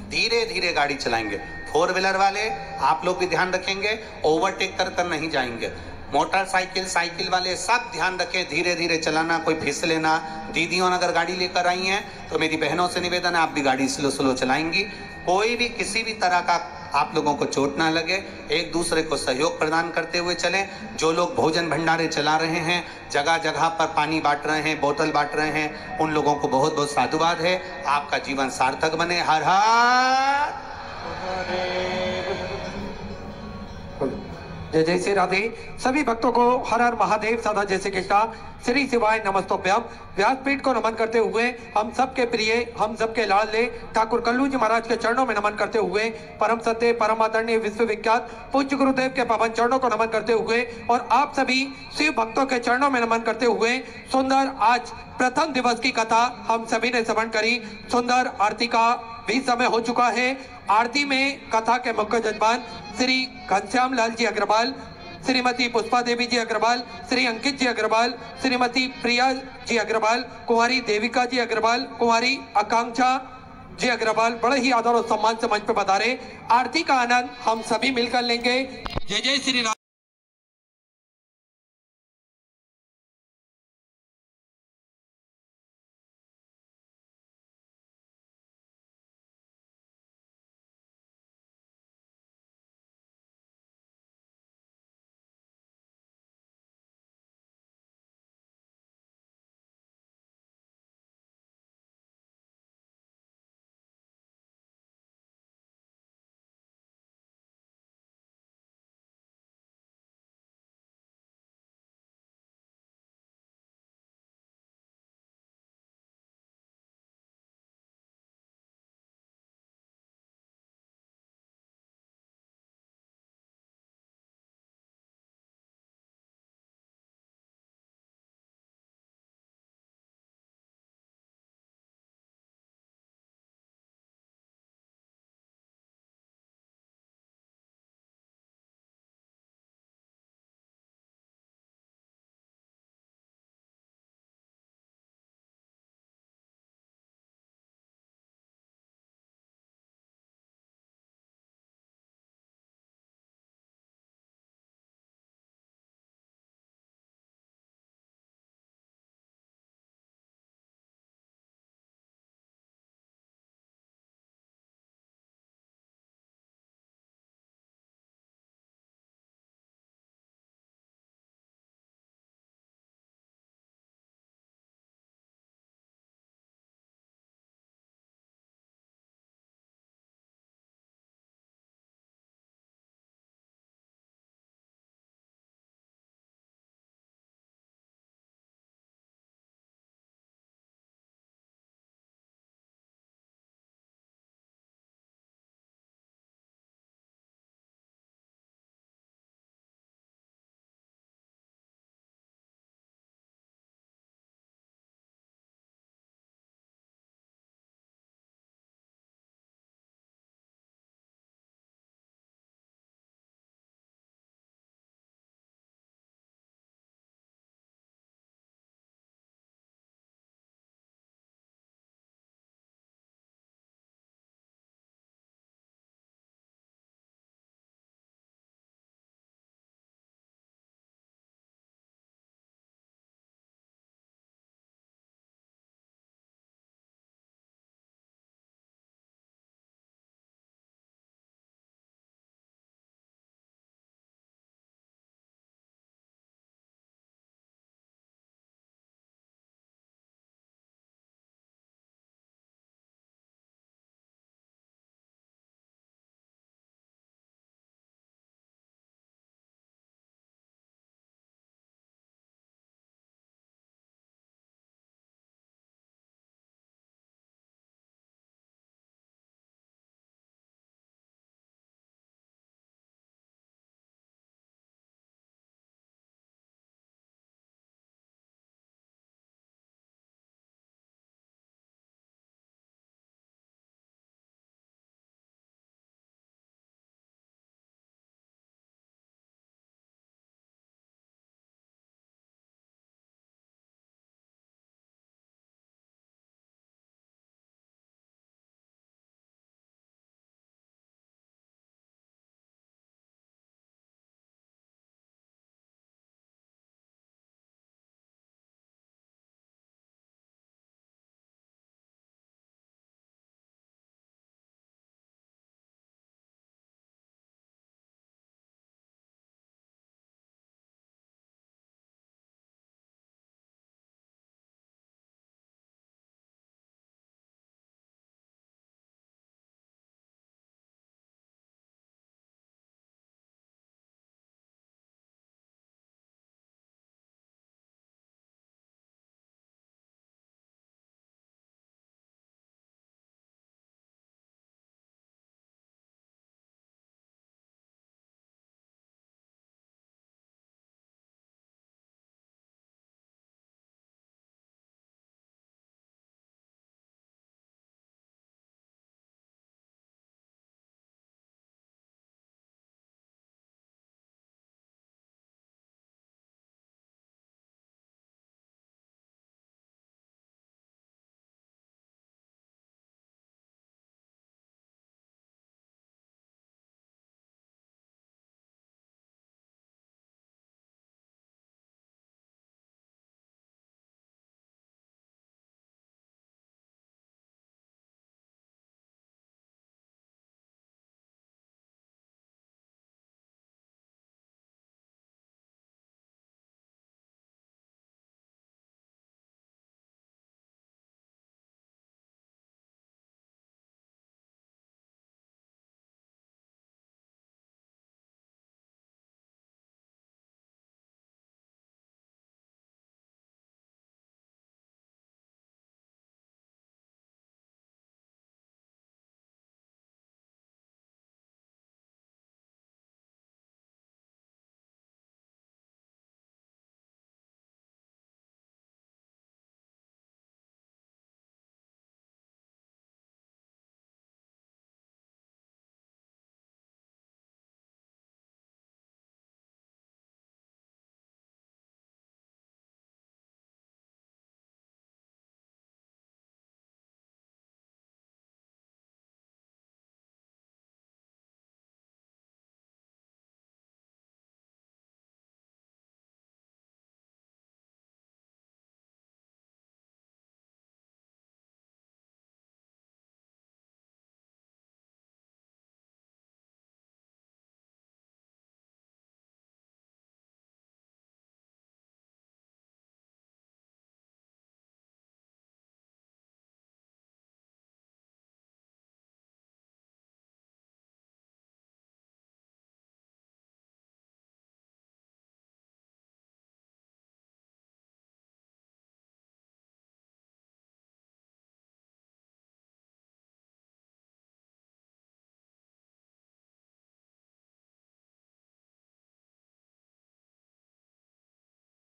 A: धीरे धीरे गाड़ी चलाएंगे। 4 व्हीलर वाले आप लोग भी ध्यान रखेंगे, ओवरटेक कर कर नहीं जाएंगे। मोटरसाइकिल साइकिल वाले सब ध्यान रखें, धीरे धीरे चलाना, कोई फिसले ना। दीदियों अगर गाड़ी लेकर आई हैं तो मेरी बहनों से निवेदन है, आप भी गाड़ी स्लो स्लो चलाएंगी। कोई भी किसी भी तरह का आप लोगों को चोट ना लगे, एक दूसरे को सहयोग प्रदान करते हुए चलें। जो लोग भोजन भंडारे चला रहे हैं, जगह जगह पर पानी बांट रहे हैं, बोतल बांट रहे हैं, उन लोगों को बहुत बहुत साधुवाद है। आपका जीवन सार्थक बने। हर हर
C: जय जय श्री राधे। सभी भक्तों को हर हर महादेव, सदा जैसे कृष्णा, श्री शिवाय नमस्तोभ्यम। व्यासपीठ को नमन करते हुए हम सबके प्रिय, हम सबके लाडले ठाकुर कल्लू जी महाराज के चरणों में नमन करते हुए, परम सत्य परम आदरणीय विश्वविख्यात पूज्य गुरुदेव के पावन चरणों को नमन करते हुए और आप सभी शिव भक्तों के चरणों में नमन करते हुए, सुंदर आज प्रथम दिवस की कथा हम सभी ने श्रवण करी। सुंदर आरती का भी समय हो चुका है। आरती में कथा के मुख्य जजमान श्री घनश्याम लाल जी अग्रवाल, श्रीमती पुष्पा देवी जी अग्रवाल, श्री अंकित जी अग्रवाल, श्रीमती प्रिया जी अग्रवाल, कुंवारी देविका जी अग्रवाल, कुंवारी आकांक्षा जी अग्रवाल बड़े ही आदर और सम्मान से मंच पर पधारे। आरती का आनंद हम सभी मिलकर लेंगे। जय जय श्री राम।